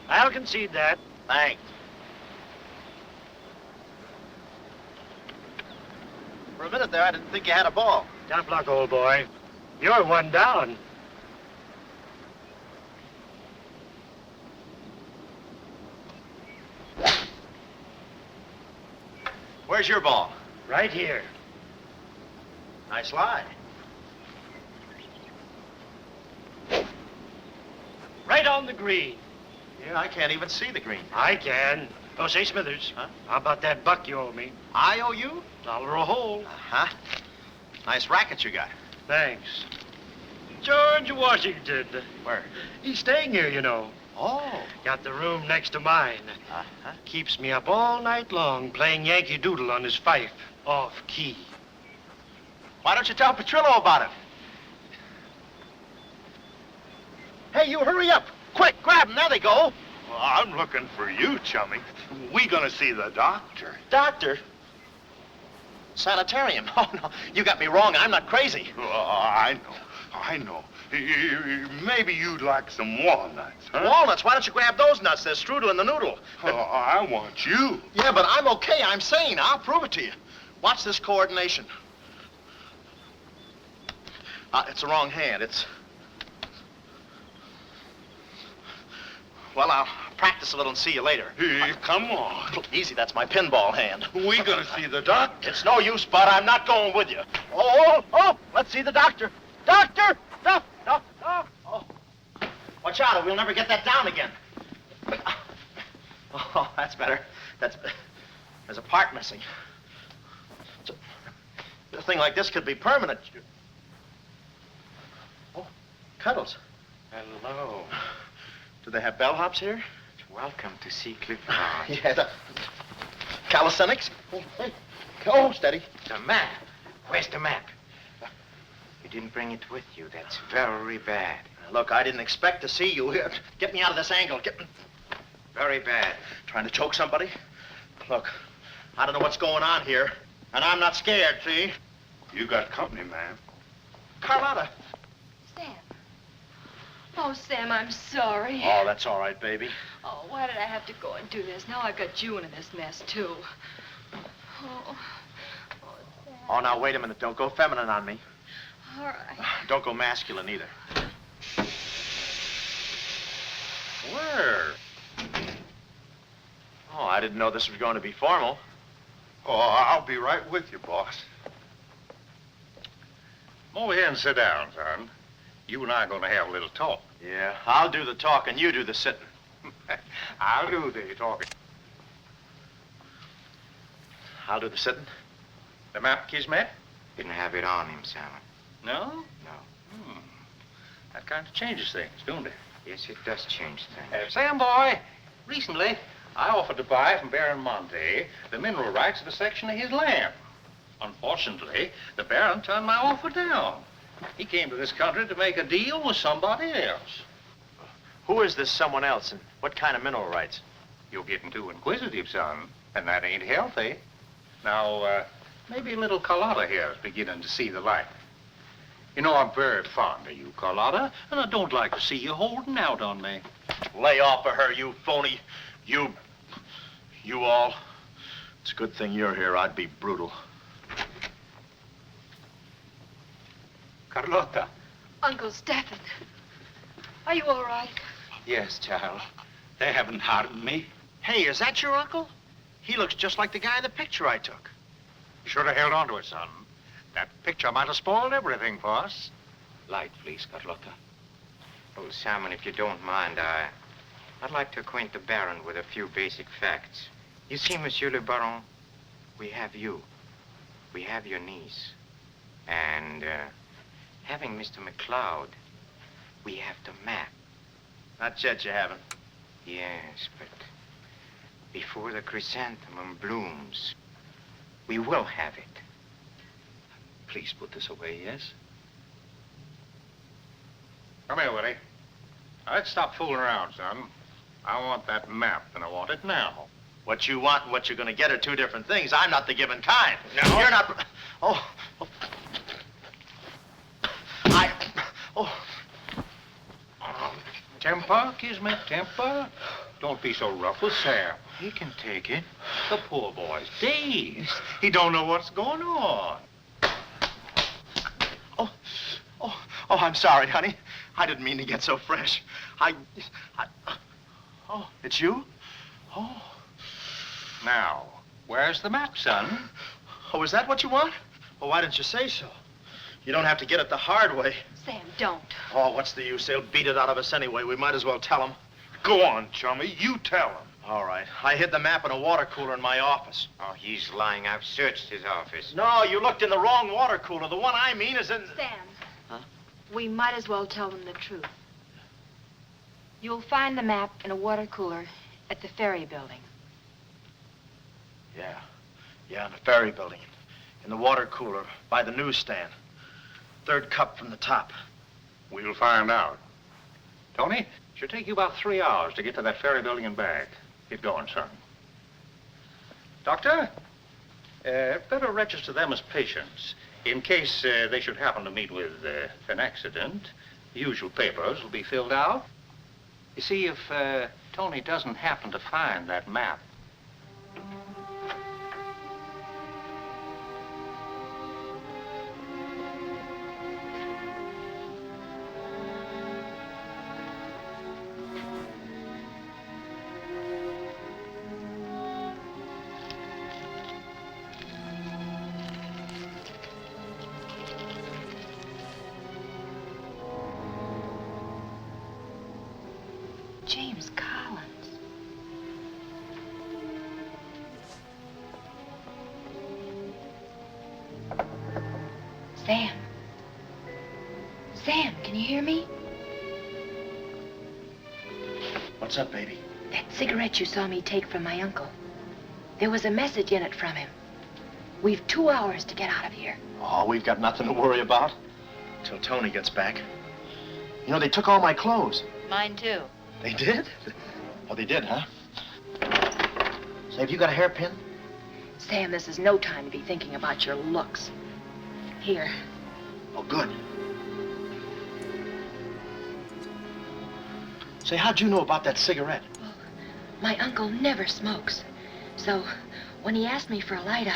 I'll concede that. Thanks. For a minute there, I didn't think you had a ball. Tough luck, old boy. You're one down. Where's your ball? Right here. Nice lie. Right on the green. Yeah, I can't even see the green. I can. Oh, say, Smithers. Huh? How about that buck you owe me? I owe you? $1 a hole. Uh-huh. Nice racket you got. Thanks. George Washington. Where? He's staying here, you know. Oh. Got the room next to mine. Uh-huh. Keeps me up all night long playing Yankee Doodle on his fife. Off key. Why don't you tell Petrillo about it? Hey, you hurry up. Quick, grab them. There they go. Well, I'm looking for you, chummy. We gonna see the doctor. Doctor? Sanitarium. Oh, no. You got me wrong. I'm not crazy. Oh, I know. Maybe you'd like some walnuts, huh? Walnuts? Why don't you grab those nuts? There's strudel in the noodle. Oh, I want you. Yeah, but I'm okay. I'm sane. I'll prove it to you. Watch this coordination. It's the wrong hand. It's... Well, I'll practice a little and see you later. Hey, come on. Easy, that's my pinball hand. We gonna see the doctor. It's no use, Bud. I'm not going with you. Oh, let's see the doctor. Doctor! No. Oh. Watch out, or we'll never get that down again. Oh, that's better. There's a part missing. A thing like this could be permanent. Oh, Cuddles. Hello. Do they have bellhops here? Welcome to see Clifford. Yeah, the calisthenics. Oh, steady. The map. Where's the map? You didn't bring it with you. That's very bad. Look, I didn't expect to see you here. Get me out of this angle. Very bad. Trying to choke somebody? Look, I don't know what's going on here, and I'm not scared, see? You got company, man. Carlotta. Sam. Oh, Sam, I'm sorry. Oh, that's all right, baby. Oh, why did I have to go and do this? Now I've got you into this mess, too. Oh, Sam. Oh, now, wait a minute. Don't go feminine on me. All right. Don't go masculine, either. Where? Oh, I didn't know this was going to be formal. Oh, I'll be right with you, boss. Come over here and sit down, son. You and I are going to have a little talk. Yeah, I'll do the talking, you do the sitting. I'll do the talking. I'll do the sitting. The map, Kismet? Didn't have it on him, Sam. No? No. That kind of changes things, don't it? Yes, it does change things. Sam, boy, recently I offered to buy from Baron Monte the mineral rights of a section of his land. Unfortunately, the Baron turned my offer down. He came to this country to make a deal with somebody else. Who is this someone else, and what kind of mineral rights? You're getting too inquisitive, son, and that ain't healthy. Now, maybe little Carlotta here is beginning to see the light. You know I'm very fond of you, Carlotta, and I don't like to see you holding out on me. Lay off of her, you phony. You all. It's a good thing you're here. I'd be brutal. Carlotta. Uncle Stephen, are you all right? Yes, child. They haven't harmed me. Hey, is that your uncle? He looks just like the guy in the picture I took. You should have held on to it, son. That picture might have spoiled everything for us. Light, please, Carlotta. Oh, Simon, if you don't mind, I'd like to acquaint the Baron with a few basic facts. You see, Monsieur le Baron, we have you. We have your niece. And, having Mr. McLeod, we have the map. Not yet, you haven't. Yes, but before the chrysanthemum blooms, we will have it. Please put this away, yes? Come here, Witty. Let's stop fooling around, son. I want that map, and I want it now. What you want and what you're gonna get are two different things. I'm not the given kind. No. You're not... Oh. Temper, Kismet, temper. Don't be so rough with Sam. He can take it. The poor boy's dazed. He don't know what's going on. Oh, I'm sorry, honey. I didn't mean to get so fresh. Oh, it's you? Oh. Now, where's the map, son? Oh, is that what you want? Well, why didn't you say so? You don't have to get it the hard way. Sam, don't. Oh, what's the use? They'll beat it out of us anyway. We might as well tell them. Go on, chummy. You tell him. All right. I hid the map in a water cooler in my office. Oh, he's lying. I've searched his office. No, you looked in the wrong water cooler. The one I mean is in... Sam. Huh? We might as well tell them the truth. You'll find the map in a water cooler at the ferry building. Yeah, in the ferry building. In the water cooler by the newsstand. Third cup from the top. We'll find out. Tony, should take you about 3 hours to get to that ferry building and back. Get going, son. Doctor, better register them as patients. In case they should happen to meet with an accident, the usual papers will be filled out. You see, if Tony doesn't happen to find that map, James Collins. Sam. Sam, can you hear me? What's up, baby? That cigarette you saw me take from my uncle. There was a message in it from him. We've 2 hours to get out of here. Oh, we've got nothing to worry about. Till Tony gets back. You know, they took all my clothes. Mine too. They did? Oh, they did, huh? Say, have you got a hairpin? Sam, this is no time to be thinking about your looks. Here. Oh, good. Say, how'd you know about that cigarette? Well, my uncle never smokes. So, when he asked me for a light,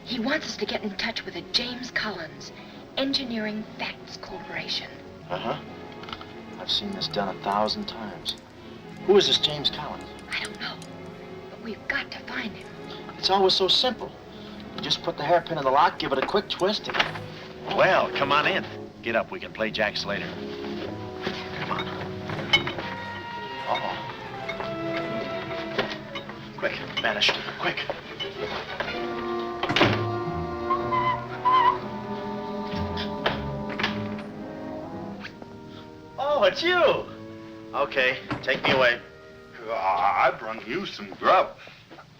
he wants us to get in touch with a James Collins Engineering Facts Corporation. Uh-huh. I've seen this done 1,000 times. Who is this James Collins? I don't know, but we've got to find him. It's always so simple. You just put the hairpin in the lock, give it a quick twist, and... Well, come on in. Get up. We can play jacks later. Come on. Uh-oh. Quick, vanish. Quick. Oh, it's you. Okay, take me away. I brung you some grub.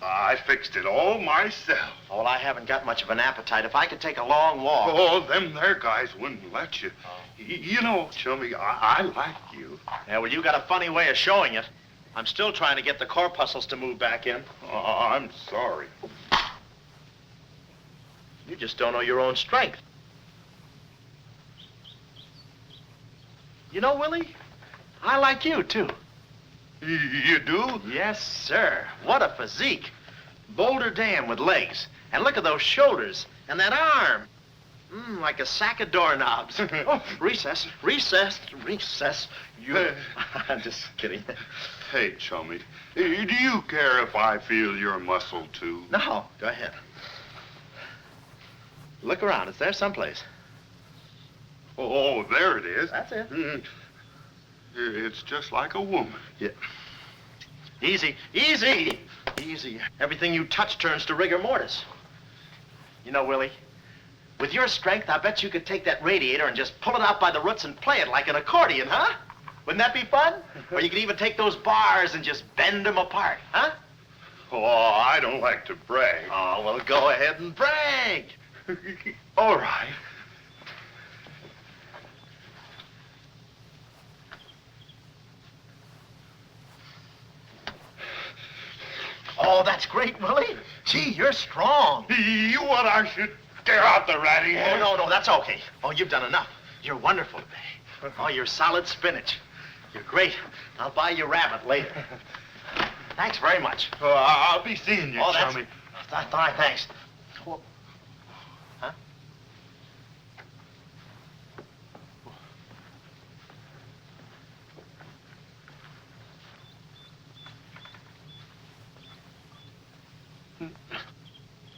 I fixed it all myself. Oh, well, I haven't got much of an appetite. If I could take a long walk... Oh, them there guys wouldn't let you. You know, Chummy, I like you. Yeah, well, you got a funny way of showing it. I'm still trying to get the corpuscles to move back in. Oh, I'm sorry. You just don't know your own strength. You know, Willie, I like you, too. You do? Yes, sir. What a physique. Boulder Dam with legs. And look at those shoulders and that arm. Like a sack of doorknobs. Oh, recess. You. I'm just kidding. Hey, chummy, do you care if I feel your muscle, too? No, go ahead. Look around. It's there someplace. Oh, there it is. That's it. It's just like a woman. Yeah. Easy. Everything you touch turns to rigor mortis. You know, Willie, with your strength, I bet you could take that radiator and just pull it out by the roots and play it like an accordion, huh? Wouldn't that be fun? Or you could even take those bars and just bend them apart, huh? Oh, I don't like to brag. Oh, well, go ahead and brag. All right. Oh, that's great, Willie. Gee, you're strong. You want I should tear out the ratty head? Oh, no, that's okay. Oh, you've done enough. You're wonderful today. Oh, you're solid spinach. You're great. I'll buy you rabbit later. Thanks very much. I'll be seeing you, chummy. Thanks. Well, huh?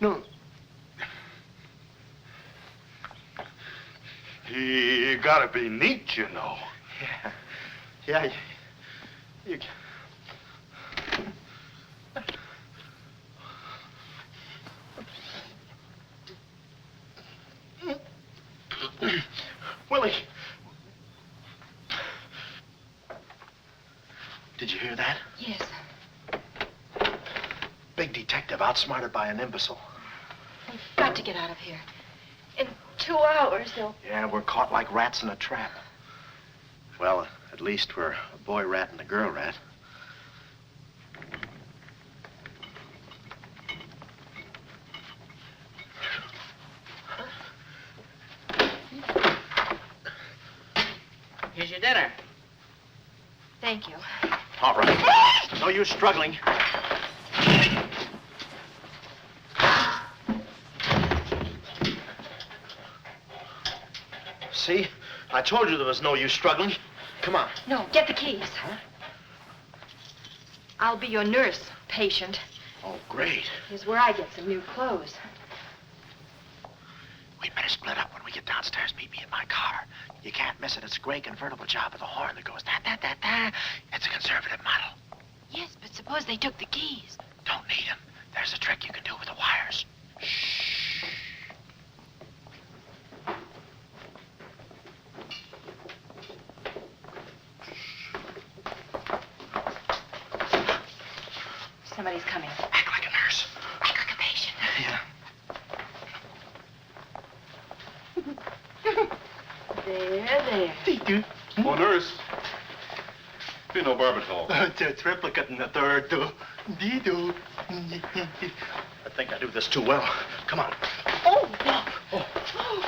No. You gotta be neat, you know. Yeah. You... Willie. Did you hear that? Yes. Big detective outsmarted by an imbecile. We've got to get out of here. In 2 hours, they'll... Yeah, we're caught like rats in a trap. Well, at least we're a boy rat and a girl rat. Here's your dinner. Thank you. All right. No use struggling. See? I told you there was no use struggling. Come on. No, get the keys. Huh? I'll be your nurse, patient. Oh, great. Here's where I get some new clothes. We better split up when we get downstairs. Meet me in my car. You can't miss it. It's a gray convertible job with a horn that goes da-da-da-da. It's a conservative model. Yes, but suppose they took the keys. Don't need them. There's a trick you can do with the wires. Shh. Somebody's coming. Act like a nurse. Act like a patient. Yeah. There. Oh, nurse. Be no barbital. The triplicate and the third, too. I think I do this too well. Come on. Oh,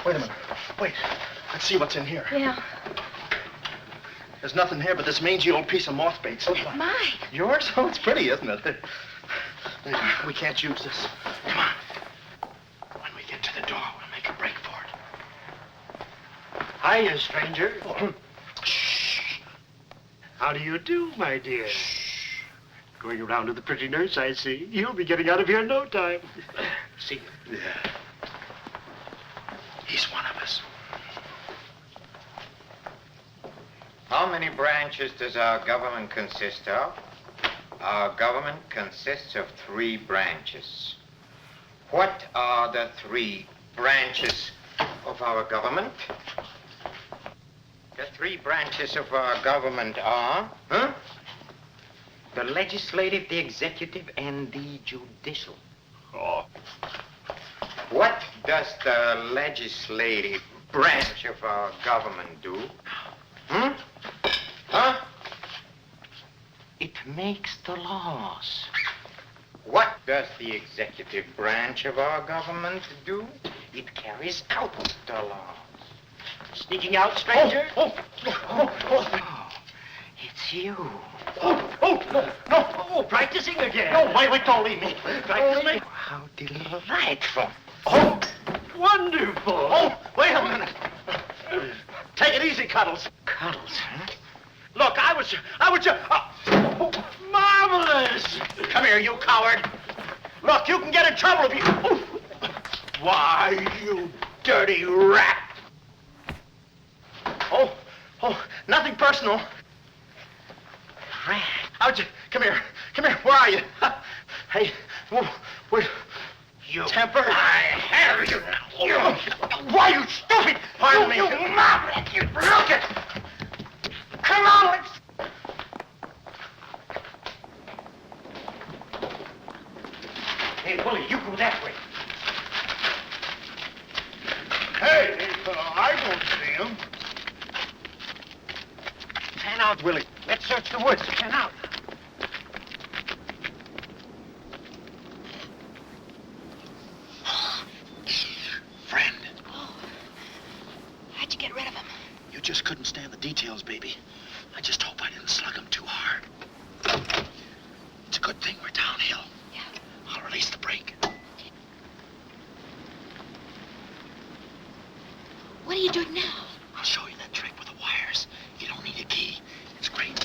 Wait a minute. Wait. Let's see what's in here. yeah. There's nothing here but this mangy old piece of moth bait. It's mine. Yours? Oh, it's pretty, isn't it? We can't use this. Come on. When we get to the door, we'll make a break for it. Hiya, stranger. Shh. How do you do, my dear? Shh. Going around to the pretty nurse, I see. You'll be getting out of here in no time. See you. Yeah. He's one of us. How many branches does our government consist of? Our government consists of 3 branches. What are the 3 branches of our government? The 3 branches of our government are, the legislative, the executive, and the judicial. Oh. What does the legislative branch of our government do? Huh? It makes the laws. What does the executive branch of our government do? It carries out the laws. Sneaking out, stranger? It's you. No, practicing again. No, wait, don't leave me. Practicing. How delightful. Oh, wonderful. Oh, wait a minute. Take it easy, Cuddles. Cuddles, huh? Look, I was just... marvelous! Come here, you coward. Look, you can get in trouble if you... Why, you dirty rat. Oh, nothing personal. Rat. Come here, where are you? Hey, where... You. Temper. I have you now. Why, you stupid! Pardon me. You maverick, you Look it! Come on, let's... Hey, Willie, you go that way. Hey, I don't see him. Pan out, Willie. Let's search the woods. Pan out. Friend, How'd you get rid of him? you just couldn't stand the details, baby. I just hope I didn't slug him too hard. It's a good thing we're downhill. Yeah. I'll release the brake. What are you doing now? I'll show you that trick with the wires. You don't need a key. It's great.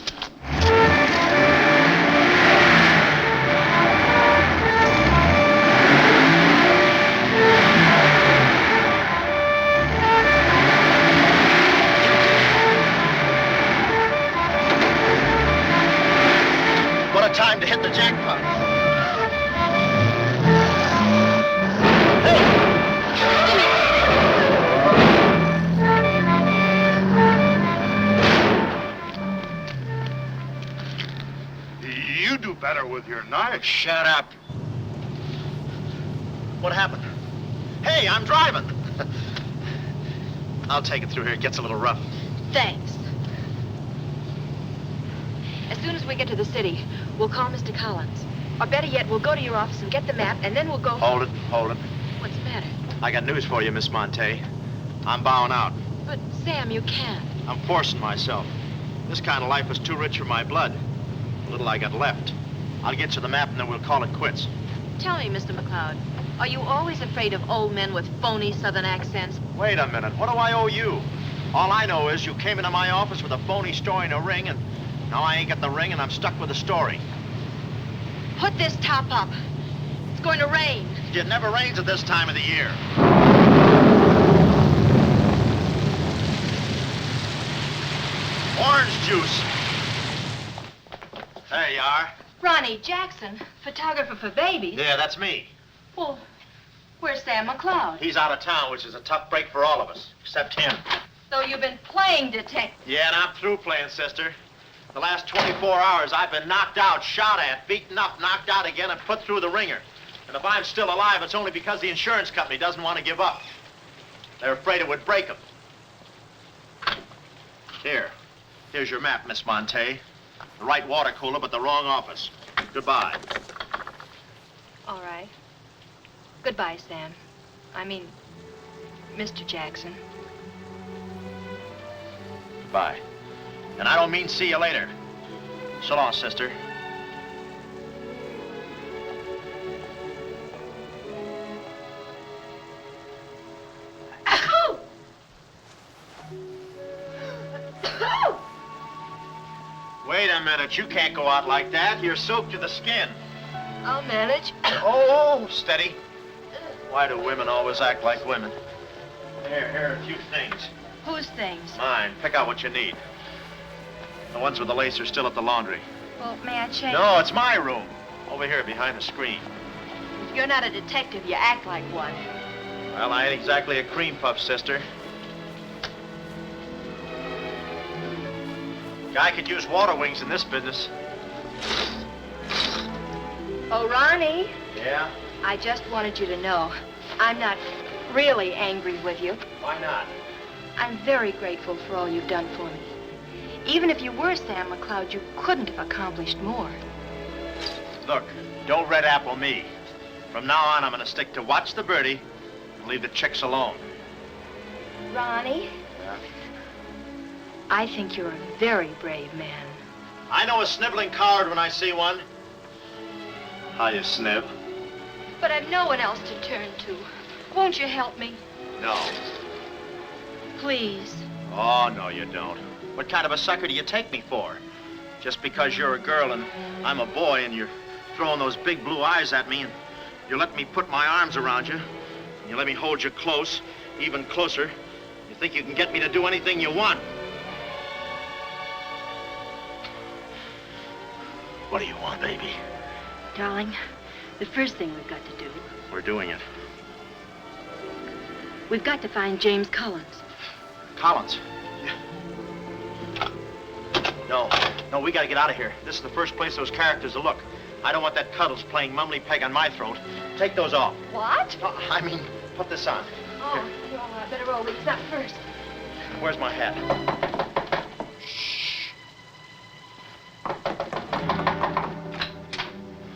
What a time to hit the jackpot. You do better with your knife. Shut up. What happened? Hey, I'm driving. I'll take it through here. It gets a little rough. Thanks. As soon as we get to the city, we'll call Mr. Collins. Or better yet, we'll go to your office and get the map, and then we'll go... Hold it. What's the matter? I got news for you, Miss Monte. I'm bowing out. But, Sam, you can't. I'm forcing myself. This kind of life is too rich for my blood. The little I got left. I'll get you the map and then we'll call it quits. Tell me, Mr. McLeod, are you always afraid of old men with phony southern accents? Wait a minute. What do I owe you? All I know is you came into my office with a phony story and a ring, and now I ain't got the ring and I'm stuck with the story. Put this top up. It's going to rain. It never rains at this time of the year. Orange juice. There you are. Ronnie Jackson, photographer for babies. Yeah, that's me. Well, where's Sam McLeod? He's out of town, which is a tough break for all of us, except him. So you've been playing detective. Yeah, and I'm through playing, sister. The last 24 hours, I've been knocked out, shot at, beaten up, knocked out again, and put through the ringer. And if I'm still alive, it's only because the insurance company doesn't want to give up. They're afraid it would break them. Here's your map, Miss Monte. The right water cooler, but the wrong office. Goodbye. All right. Goodbye, Sam. I mean, Mr. Jackson. Goodbye. And I don't mean see you later. So long, sister. Wait a minute, you can't go out like that. You're soaked to the skin. I'll manage. Oh, steady. Why do women always act like women? Here are a few things. Whose things? Mine. Pick out what you need. The ones with the lace are still at the laundry. Well, may I change? No, it's my room. Over here behind the screen. If you're not a detective, you act like one. Well, I ain't exactly a cream puff, sister. Guy could use water wings in this business. Oh, Ronnie. Yeah? I just wanted you to know, I'm not really angry with you. Why not? I'm very grateful for all you've done for me. Even if you were Sam McLeod, you couldn't have accomplished more. Look, don't red apple me. From now on, I'm gonna stick to watch the birdie and leave the chicks alone. Ronnie, darling. I think you're a very brave man. I know a sniveling coward when I see one. How you sniv? But I've no one else to turn to. Won't you help me? No. Please. Oh, no, you don't. What kind of a sucker do you take me for? Just because you're a girl and I'm a boy and you're throwing those big blue eyes at me and you let me put my arms around you and you let me hold you close, even closer, you think you can get me to do anything you want. What do you want, baby? Darling, the first thing we've got to do, We're doing it. we've got to find James Collins. Collins. No, we gotta get out of here. This is the first place those characters will look. I don't want that Cuddles playing mumbly peg on my throat. Take those off. What? I mean, put this on. Oh, well, I better roll these up first. Where's my hat?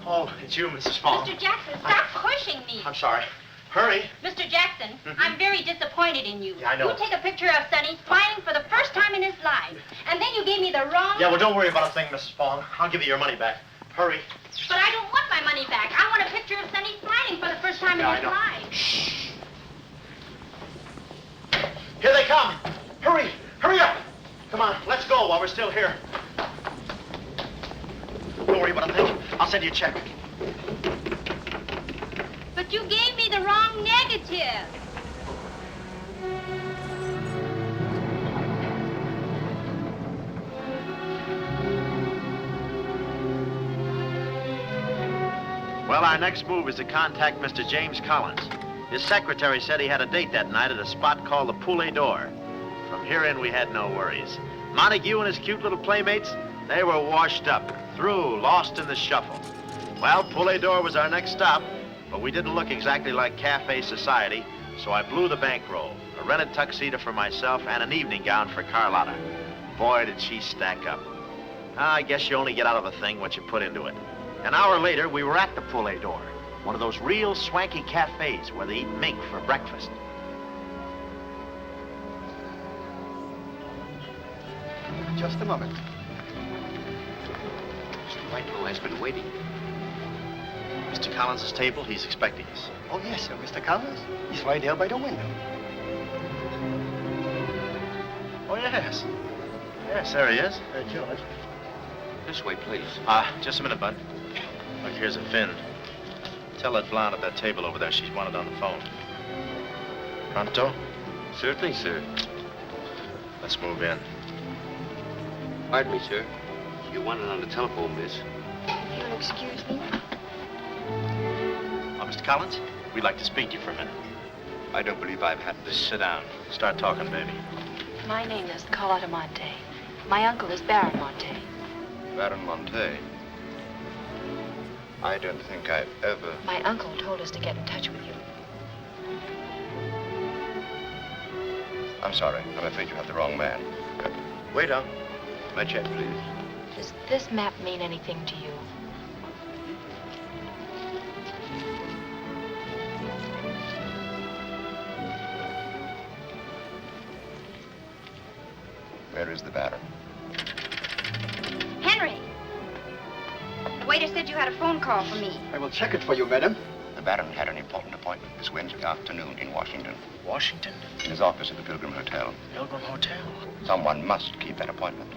Oh, it's you, Mrs. Fong. Mr. Jackson, stop pushing me. I'm sorry. Hurry. Mr. Jackson, I'm very disappointed in you. Yeah, I know. You take a picture of Sonny smiling for the first time in his life, and then you gave me the wrong... Yeah, well, don't worry about a thing, Mrs. Fong. I'll give you your money back. Hurry. But I don't want my money back. I want a picture of Sonny smiling for the first time in his life. Shh. Here they come. Hurry. Hurry up. Come on, let's go while we're still here. Don't worry about a thing. I'll send you a check. But you gave me the wrong negative. Well, our next move is to contact Mr. James Collins. His secretary said he had a date that night at a spot called the Poulet d'Or. From here in, we had no worries. Montague and his cute little playmates, they were washed up, through, lost in the shuffle. Well, Poulet d'Or was our next stop, but we didn't look exactly like cafe society, so I blew the bankroll, a rented tuxedo for myself and an evening gown for Carlotta. Boy, did she stack up. I guess you only get out of a thing what you put into it. An hour later, we were at the Poulet d'Or, one of those real swanky cafes where they eat mink for breakfast. Just a moment. Mr. Whitelaw has been waiting. Mr. Collins' table, he's expecting us. Oh, yes, sir. Mr. Collins. He's right there by the window. Oh, yes. Yes, there he is. George. This way, please. Just a minute, Bud. Look, here's a fin. Tell that blonde at that table over there she's wanted on the phone. Pronto? Certainly, sir. Let's move in. Pardon me, sir. You wanted on the telephone, miss. You'll excuse me? Mr. Collins, we'd like to speak to you for a minute. I don't believe I've had this. Sit down. Start talking, baby. My name is Carlotta Monte. My uncle is Baron Monte. Baron Monte. I don't think I've ever... My uncle told us to get in touch with you. I'm sorry. I'm afraid you have the wrong man. Waiter, my check, please. Does this map mean anything to you? Where is the Baron? Henry! The waiter said you had a phone call for me. I will check it for you, madam. The Baron had an important appointment this Wednesday afternoon in Washington. Washington? In his office at the Pilgrim Hotel. Pilgrim Hotel? Someone must keep that appointment.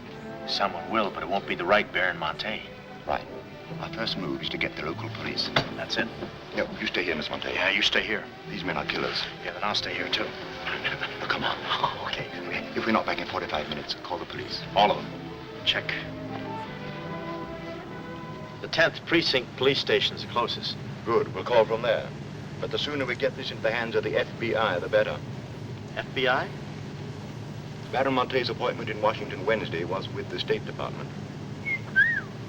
Someone will, but it won't be the right Baron Monte. Right. Our first move is to get the local police. That's it? No, you stay here, Miss Monte. Yeah, you stay here. These men are killers. Yeah, then I'll stay here, too. Oh, come on. Oh, okay. If we're not back in 45 minutes, call the police. All of them. Check. The 10th Precinct Police Station's the closest. Good. We'll call from there. But the sooner we get this into the hands of the FBI, the better. FBI? Baron Monte's appointment in Washington Wednesday was with the State Department.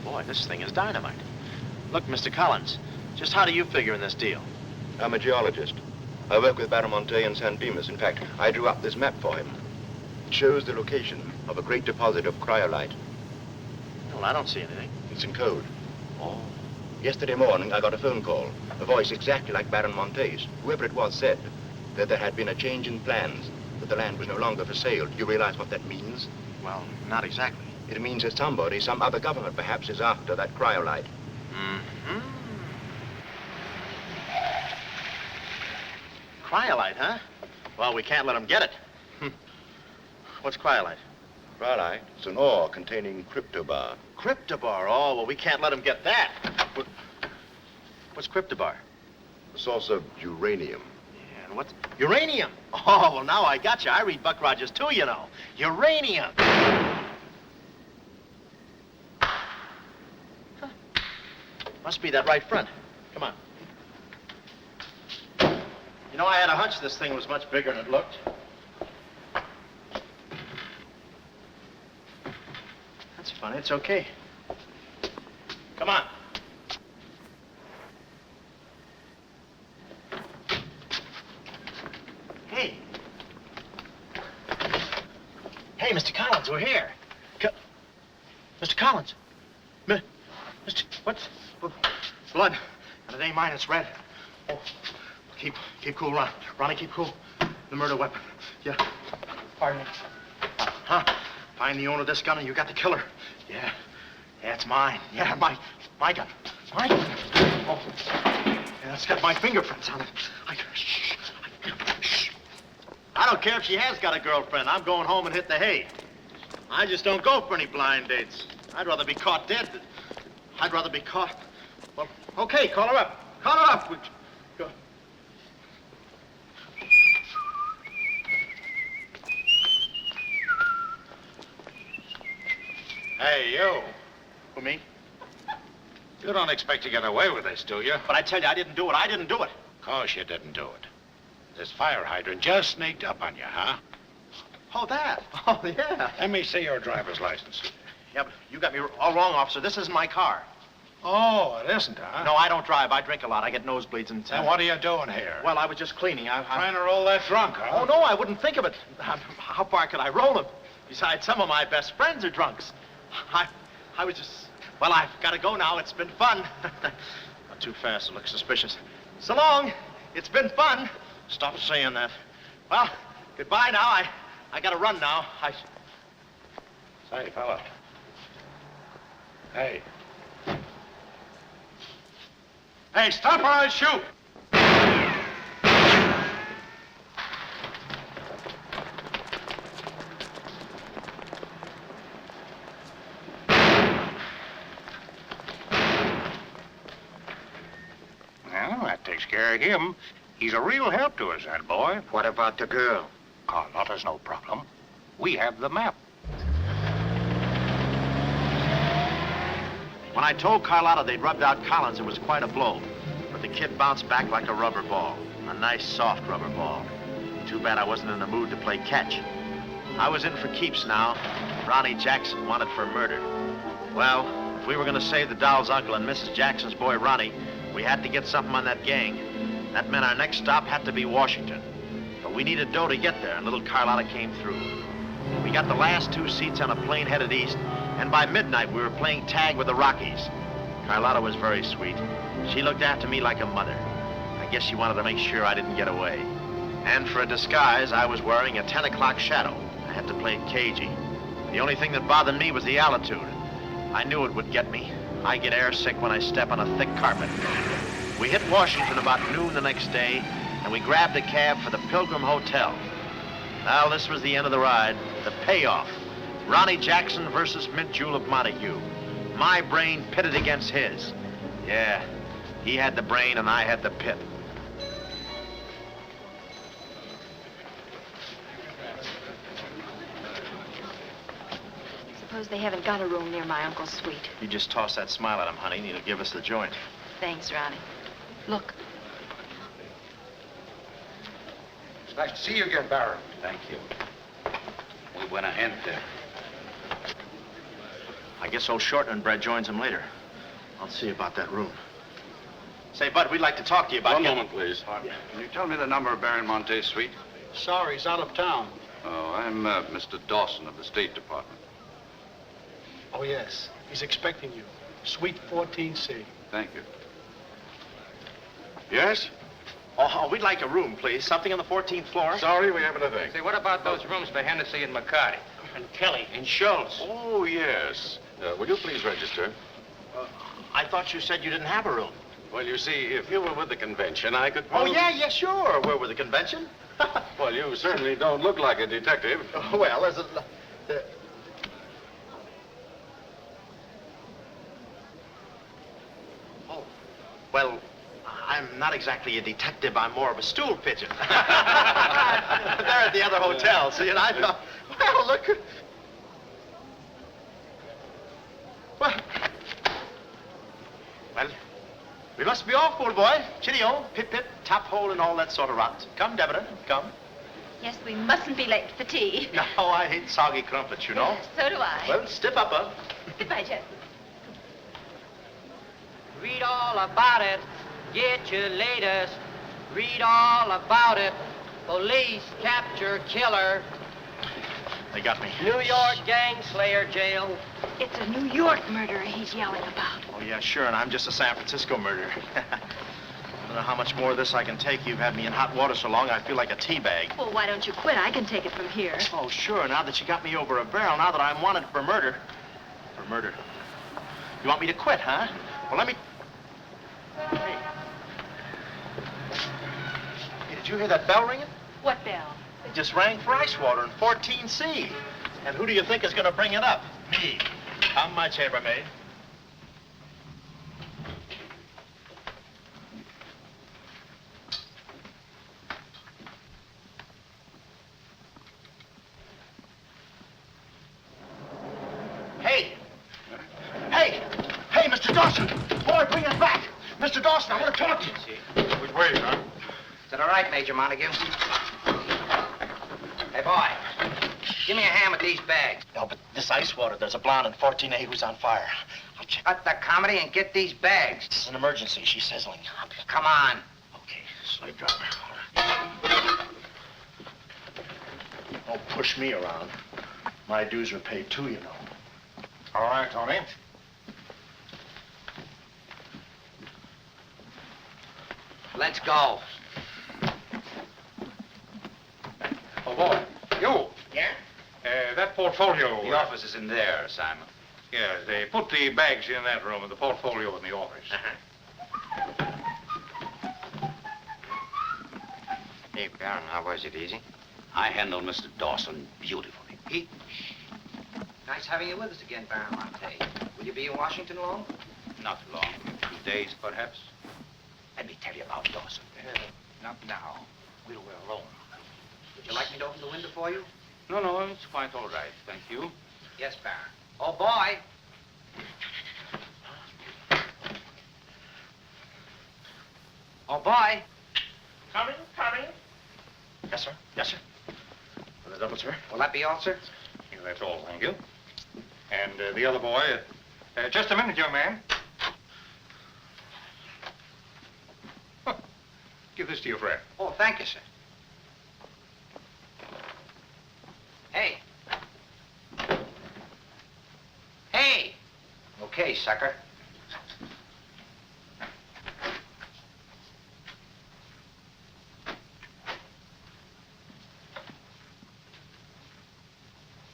Boy, this thing is dynamite. Look, Mr. Collins, just how do you figure in this deal? I'm a geologist. I work with Baron Monte in San Dimas. In fact, I drew up this map for him. It shows the location of a great deposit of cryolite. Well, I don't see anything. It's in code. Oh. Yesterday morning, I got a phone call. A voice exactly like Baron Monte's. Whoever it was said that there had been a change in plans. that the land was no longer for sale. Do you realize what that means? Well, not exactly. It means that somebody, some other government perhaps, is after that cryolite. Mm-hmm. Cryolite, huh? Well, we can't let them get it. What's cryolite? Cryolite? It's an ore containing cryptobar. Cryptobar? Oh, well, we can't let them get that. What's cryptobar? A source of uranium. Yeah, and what's... Uranium? Oh, well, now I got you. I read Buck Rogers, too, you know. Uranium. Huh. Must be that right front. Come on. You know, I had a hunch this thing was much bigger than it looked. That's funny. It's okay. Come on. Hey. Hey, Mr. Collins, we're here. Mr. Collins. Mr. What? Blood. And it ain't mine, it's red. Oh. Keep cool, Ron. Ronnie, keep cool. The murder weapon. Yeah. Pardon me. Huh? Find the owner of this gun and you got the killer. Yeah. Yeah, it's mine. Yeah, my gun. My gun. Oh. Yeah, it's got my fingerprints on it. Shh. I don't care if she has got a girlfriend. I'm going home and hit the hay. I just don't go for any blind dates. I'd rather be caught dead than... I'd rather be caught... Well, okay, call her up. Call her up. Go. Hey, you. Who, me? You don't expect to get away with this, do you? But I tell you, I didn't do it. I didn't do it. Of course you didn't do it. This fire hydrant just sneaked up on you, huh? Oh, that? Oh, yeah. Let me see your driver's license. Yeah, but you got me all wrong, officer. This isn't my car. Oh, it isn't, huh? No, I don't drive. I drink a lot. I get nosebleeds and... Then what are you doing here? Well, I was just cleaning. I'm trying to roll that drunk, huh? Oh, no, I wouldn't think of it. How far could I roll him? Besides, some of my best friends are drunks. I was just... Well, I've got to go now. It's been fun. Not too fast. It looks suspicious. So long. It's been fun. Stop saying that. Well, goodbye now. I got to run now. Say, fella. Hey. Hey, stop or I'll shoot! Well, that takes care of him. He's a real help to us, that boy. What about the girl? Carlotta's no problem. We have the map. When I told Carlotta they'd rubbed out Collins, it was quite a blow. But the kid bounced back like a rubber ball. A nice, soft rubber ball. Too bad I wasn't in the mood to play catch. I was in for keeps now. Ronnie Jackson wanted for murder. Well, if we were going to save the doll's uncle and Mrs. Jackson's boy, Ronnie, we had to get something on that gang. That meant our next stop had to be Washington. But we needed dough to get there, and little Carlotta came through. We got the last 2 seats on a plane headed east, and by midnight we were playing tag with the Rockies. Carlotta was very sweet. She looked after me like a mother. I guess she wanted to make sure I didn't get away. And for a disguise, I was wearing a 10 o'clock shadow. I had to play it cagey. The only thing that bothered me was the altitude. I knew it would get me. I get airsick when I step on a thick carpet. We hit Washington about noon the next day, and we grabbed a cab for the Pilgrim Hotel. Well, this was the end of the ride, the payoff. Ronnie Jackson versus Mint Jewel of Montague. My brain pitted against his. Yeah, he had the brain and I had the pit. Suppose they haven't got a room near my uncle's suite. You just toss that smile at him, honey, and he'll give us the joint. Thanks, Ronnie. Look. It's nice to see you again, Baron. Thank you. Muy buena gente. I guess old Shortland joins him later. I'll see about that room. Say, Bud, we'd like to talk to you about... One moment, please. Can you tell me the number of Baron Monte's suite? Sorry, he's out of town. Oh, I'm Mr. Dawson of the State Department. Oh, yes. He's expecting you. Suite 14C. Thank you. Yes? Oh, we'd like a room, please. Something on the 14th floor. Sorry, we haven't a thing. Say, what about those rooms for Hennessy and McCarty? And Kelly. And Schultz? Oh, yes. Will you please register? I thought you said you didn't have a room. Well, you see, if you were with the convention, I could... Oh, yeah, sure. We're with the convention. Well, you certainly don't look like a detective. Well, as a... Oh, well, I'm not exactly a detective. I'm more of a stool pigeon. They're at the other hotel, see, and I thought, well, look... Well, we must be off, old boy. Chitty-o, pip-pip, tap-hole, and all that sort of rot. Come, Deborah, come. Yes, we mustn't be late for tea. No, I hate soggy crumpets, you know. So do I. Well, stiff upper. Goodbye, Jeff. Read all about it. Get your latest. Read all about it. Police capture killer. They got me. New York gang slayer jail. It's a New York murderer he's yelling about. Oh, yeah, sure, and I'm just a San Francisco murderer. I don't know how much more of this I can take. You've had me in hot water so long, I feel like a tea bag. Well, why don't you quit? I can take it from here. Oh, sure, now that you got me over a barrel, now that I'm wanted for murder. For murder. You want me to quit, huh? Well, let me... Hey. Hey, did you hear that bell ringing? What bell? It just rang for ice water in 14C. And who do you think is going to bring it up? Me. Come, my chambermaid. Hey! Hey! Hey, Mr. Dawson! Boy, bring it back! Mr. Dawson, I want to talk to you. Which way, huh? Is that all right, Major Montague? Hey, boy, give me a hand with these bags. No, but this ice water, there's a blonde in 14A who's on fire. I'll check. Cut the comedy and get these bags. This is an emergency. She's sizzling. Come on. Okay, slave driver. Don't push me around. My dues are paid too, you know. All right, Tony. Let's go. Oh, boy. You. Yeah? That portfolio. The office is in there, Simon. Yeah, they put the bags in that room and the portfolio in the office. Hey, Baron, how was it? Easy? I handled Mr. Dawson beautifully. Nice having you with us again, Baron Monte. Will you be in Washington long? Not long. 2 days, perhaps. Let me tell you about Dawson. Not now. We're alone. Would you like me to open the window for you? No, it's quite all right. Thank you. Yes, Baron. Oh, boy. Oh, boy. Coming. Yes, sir. Yes, sir. For the double, sir. Will that be all, sir? Yeah, that's all, thank you. And the other boy, just a minute, young man. Huh. Give this to your friend. Oh, thank you, sir. Hey. Hey. Okay, sucker.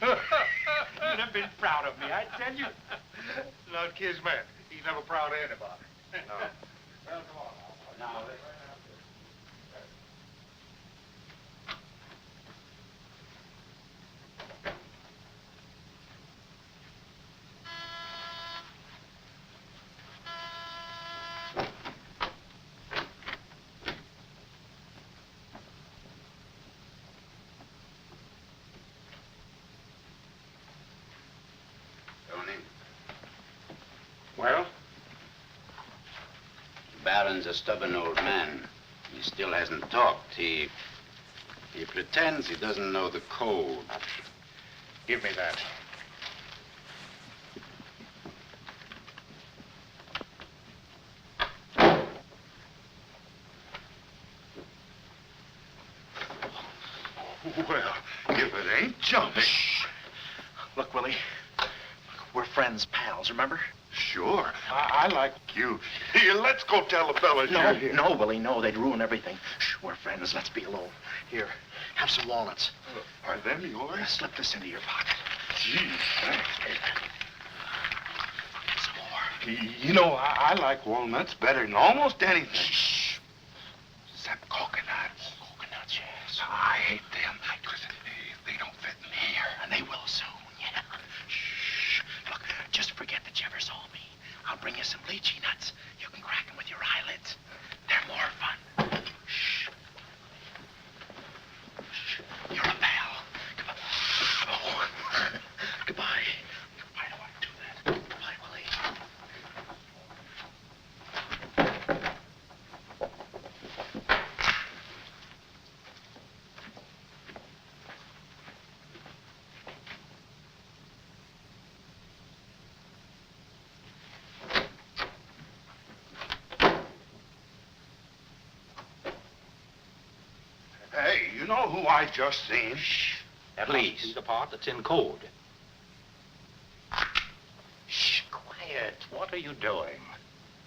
You'd have been proud of me, I tell you. Not Kismet. He's never proud of anybody. No. Well, come on. Now, Tony, well? the Baron's a stubborn old man. He still hasn't talked. He pretends he doesn't know the code. Give me that. Well, if it ain't jumping. Look, Willie. We're friends, pals, remember? Sure. I like you. Here, let's go tell the fellas No, you're here. no, Willie, no. They'd ruin everything. Shh, we're friends. Let's be alone. Here, have some walnuts. Are them yours? Slip this into your pocket. Gee, thanks. Some more. You know, I like walnuts better than almost anything. Shh. Except coconuts. Coconuts, yes. I hate them because they don't fit in here. And they will soon, yeah. Shh. Look, just forget that you ever saw me. I'll bring you some lychee nuts. You can crack them with your eyelids. They're more fun. Shh. Shh. You're a pal. Goodbye. Oh. Goodbye. I don't want to do that. Goodbye, Willie. Hey, you know who I just seen? Shh. That must be the part that's in code. Shh, quiet. What are you doing?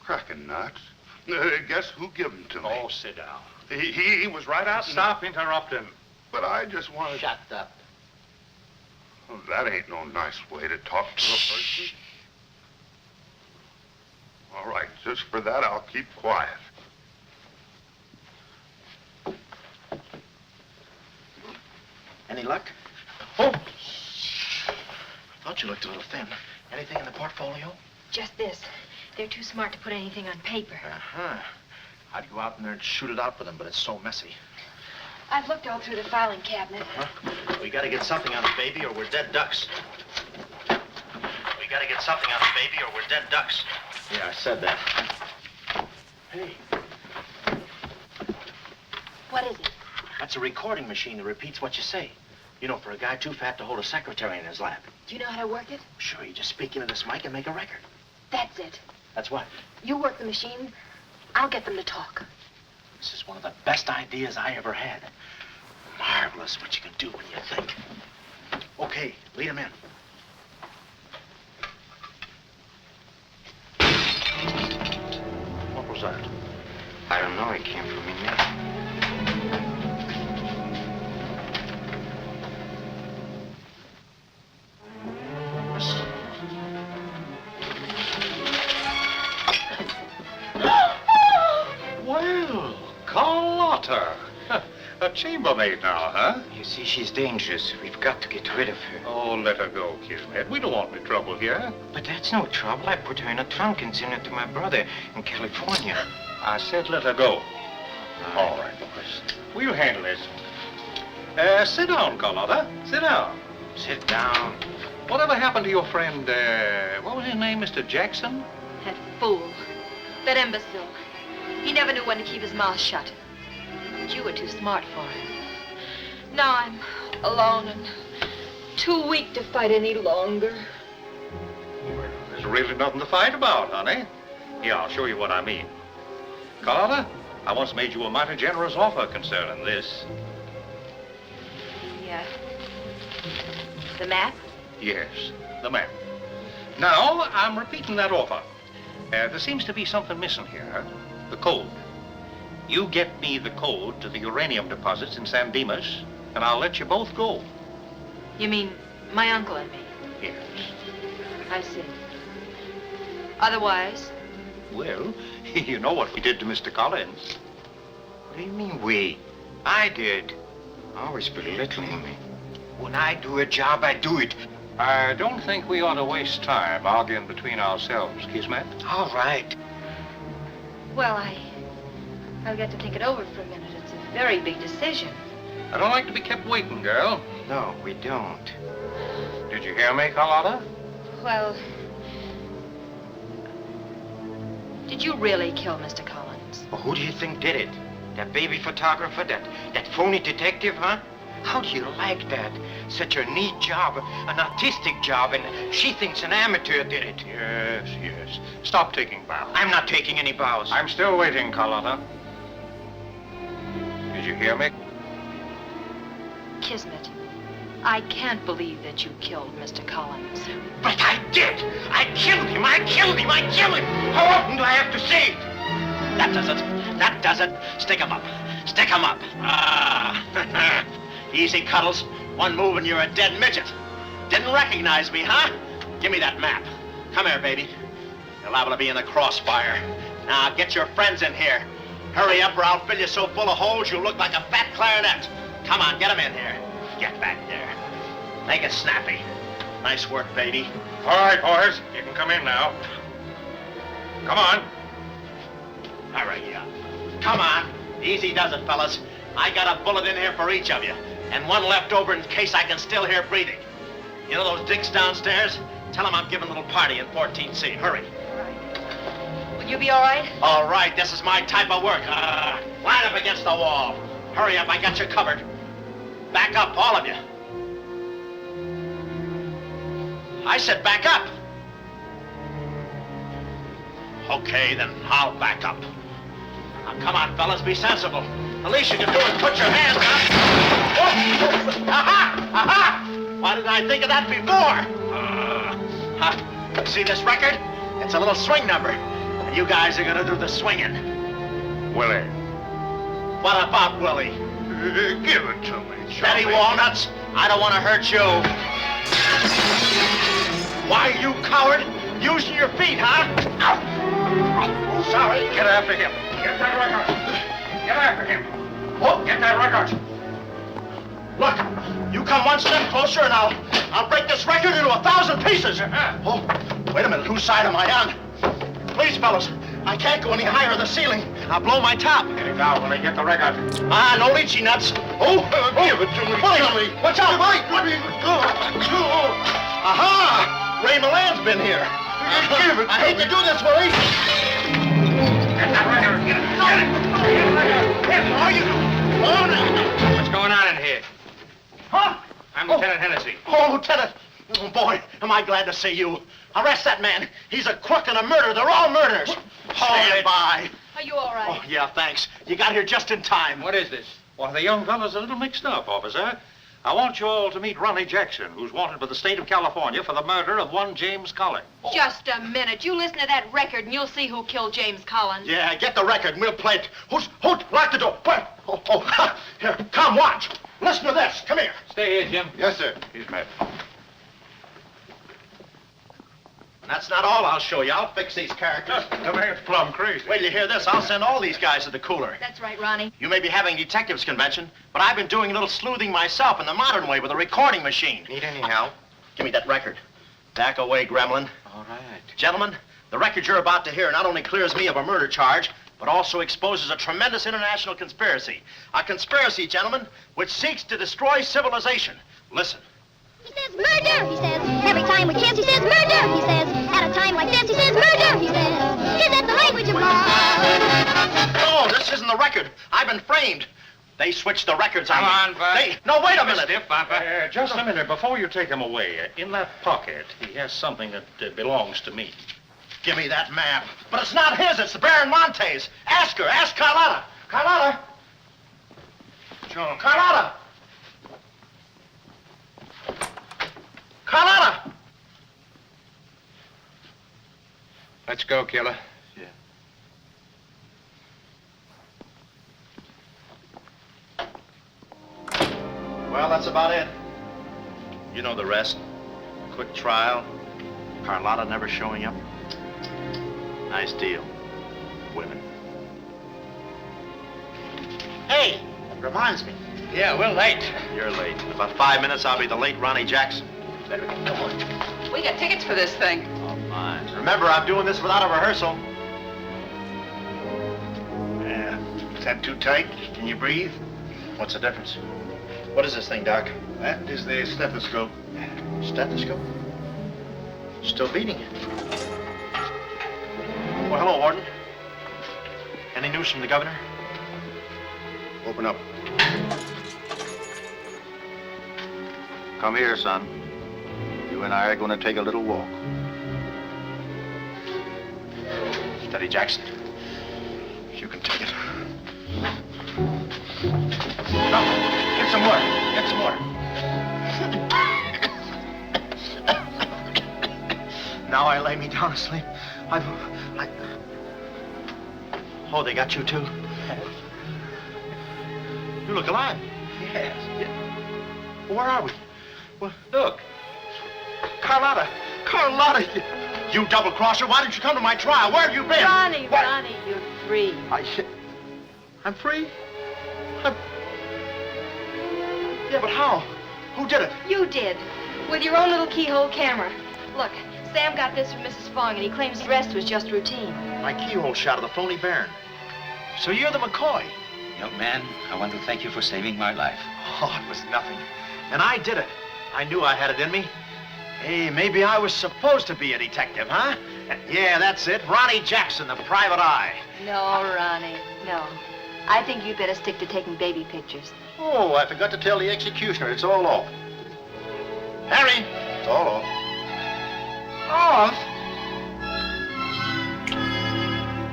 Cracking nuts. Guess who gave them to me? Oh, sit down. He was right out. Stop interrupting. But I just wanted. Shut up. Well, that ain't no nice way to talk to a person. All right, just for that, I'll keep quiet. Any luck? Oh! Thought you looked a little thin. Anything in the portfolio? Just this. They're too smart to put anything on paper. Uh-huh. I'd go out in there and shoot it out with them, but it's so messy. I've looked all through the filing cabinet. Uh-huh. We gotta get something on it, baby, or we're dead ducks. We gotta get something on it, baby, or we're dead ducks. Yeah, I said that. Hey. What is it? That's a recording machine that repeats what you say. You know, for a guy too fat to hold a secretary in his lap. Do you know how to work it? Sure, you just speak into this mic and make a record. That's it. That's what? You work the machine. I'll get them to talk. This is one of the best ideas I ever had. Marvelous what you can do when you think. Okay, lead him in. What was that? I don't know. It came from in there. Well, Carlotta. A chambermaid now, huh? You see, she's dangerous. We've got to get rid of her. Oh, let her go, Kismet. We don't want any trouble here. But that's no trouble. I put her in a trunk and sent her to my brother in California. I said let her go. All right, boys. We'll handle this. Sit down, Carlotta. Sit down. Sit down. Whatever happened to your friend, what was his name, Mr. Jackson? That fool. That imbecile. He never knew when to keep his mouth shut. But you were too smart for him. Now I'm alone and too weak to fight any longer. There's really nothing to fight about, honey. Here, I'll show you what I mean. Carlotta, I once made you a mighty generous offer concerning this. Yeah. The map? Yes, the map. Now, I'm repeating that offer. There seems to be something missing here. The code. You get me the code to the uranium deposits in San Dimas, and I'll let you both go. You mean my uncle and me? Yes. I see. Otherwise? Well, you know what we did to Mr. Collins. What do you mean, we? I did. Always belittling me. When I do a job, I do it. I don't think we ought to waste time arguing between ourselves, Kismet. All right. Well, I'll get to think it over for a minute. It's a very big decision. I don't like to be kept waiting, girl. No, we don't. Did you hear me, Carlotta? Well, did you really kill Mr. Collins? Well, who do you think did it? That baby photographer? That phony detective, huh? How do you like that? Such a neat job, an artistic job, and she thinks an amateur did it. Yes, yes. Stop taking bows. I'm not taking any bows. I'm still waiting, Carlotta. Did you hear me? Kismet. I can't believe that you killed Mr. Collins. But I did! I killed him! I killed him! I killed him! How often do I have to say it? That does it. That does it. Stick him up. Stick him up. Ah. Easy, Cuddles. One move and you're a dead midget. Didn't recognize me, huh? Give me that map. Come here, baby. You're liable to be in the crossfire. Now, get your friends in here. Hurry up or I'll fill you so full of holes you'll look like a fat clarinet. Come on, get them in here. Get back there. Make it snappy. Nice work, baby. All right, boys. You can come in now. Come on. Hurry up. Come on. Easy does it, fellas. I got a bullet in here for each of you, and one left over in case I can still hear breathing. You know those dicks downstairs? Tell them I'm giving a little party in 14C. Hurry. Will you be all right? All right, this is my type of work. Line up against the wall. Hurry up, I got you covered. Back up, all of you. I said back up. Okay, then I'll back up. Now, come on, fellas, be sensible. The least you can do is put your hands up. Oh. Aha! Aha! Why didn't I think of that before? See this record? It's a little swing number. And you guys are gonna do the swinging. Willie. What about Willie? Give it to me, Steady, Walnuts. I don't want to hurt you. Why, you coward? Using your feet, huh? Ow. Oh, sorry. Get after him. Get that record. Get after him. Oh, get that record. Look, you come one step closer and I'll break this record into 1,000 pieces. Oh, wait a minute. Whose side am I on? Please, fellas, I can't go any higher in the ceiling. I'll blow my top. Get it down, Willie. Get the record. Ah, no leechy nuts. Oh, give it to me. Willie, watch out, Willie. Aha! Ray Milan's been here. Give it to I hate to do this, Willie. Get that record. Get it. Get it. Get the record. Get it. Are you? Oh, no. What's going on in here? Huh? I'm Lieutenant Hennessy. Oh, Lieutenant. Oh, boy, am I glad to see you. Arrest that man. He's a crook and a murderer. They're all murderers. Stand by. Are you all right? Oh, yeah, thanks. You got here just in time. What is this? Well, the young fella's a little mixed up, officer. I want you all to meet Ronnie Jackson, who's wanted by the state of California for the murder of one James Collins. Just a minute. You listen to that record and you'll see who killed James Collins. Yeah, get the record and we'll play it. Who's lock the door? Where? Oh, here, come, watch. Listen to this. Come here. Stay here, Jim. Yes, sir. He's met. And that's not all I'll show you. I'll fix these characters. The man's plumb crazy. Wait till you hear this. I'll send all these guys to the cooler. That's right, Ronnie. You may be having detectives convention, but I've been doing a little sleuthing myself in the modern way with a recording machine. Need any help? Give me that record. Back away, gremlin. All right. Gentlemen, the record you're about to hear not only clears me of a murder charge, but also exposes a tremendous international conspiracy. A conspiracy, gentlemen, which seeks to destroy civilization. Listen. He says murder, he says. Every time we kiss, he says murder, he says. At a time like this, he says murder, he says. Is that the language of love? No, this isn't the record. I've been framed. They switched the records on Come me. on, Bud. No, wait a minute. Stiff, Papa. Just a minute. Before you take him away, in that pocket, he has something that belongs to me. Give me that map. But it's not his, it's the Baron Monte's. Ask her, ask Carlotta. Carlotta. John. Carlotta. Carlotta. Let's go, killer. Yeah. Well, that's about it. You know the rest. Quick trial. Carlotta never showing up. Nice deal. Women. Hey, that reminds me. Yeah, we're late. You're late. In about 5 minutes, I'll be the late Ronnie Jackson. Better get going. We got tickets for this thing. Oh, fine. Remember, I'm doing this without a rehearsal. Yeah. Is that too tight? Can you breathe? What's the difference? What is this thing, Doc? That is the stethoscope. Stethoscope? Still beating it. Well, hello, Warden. Any news from the governor? Open up. Come here, son. You and I are going to take a little walk. Steady, Jackson. You can take it. Come, get some water. Get some water. Now I lay me down to sleep. Oh, they got you too? You look alive. Yes. Where are we? Well, look. Carlotta, you double-crosser, why didn't you come to my trial? Where have you been? Ronnie, Ronnie, you're free. I'm free? Yeah, but how? Who did it? You did, with your own little keyhole camera. Look, Sam got this from Mrs. Fong, and he claims the rest was just routine. My keyhole shot of the phony Baron. So you're the McCoy? Young man, I want to thank you for saving my life. Oh, it was nothing. And I did it. I knew I had it in me. Hey, maybe I was supposed to be a detective, huh? Yeah, that's it. Ronnie Jackson, the private eye. No, Ronnie, no. I think you'd better stick to taking baby pictures. Oh, I forgot to tell the executioner. It's all off. Harry, it's all off. Off?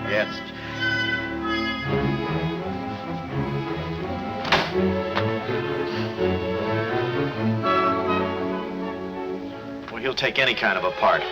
Yes. Well, he'll take any kind of a part.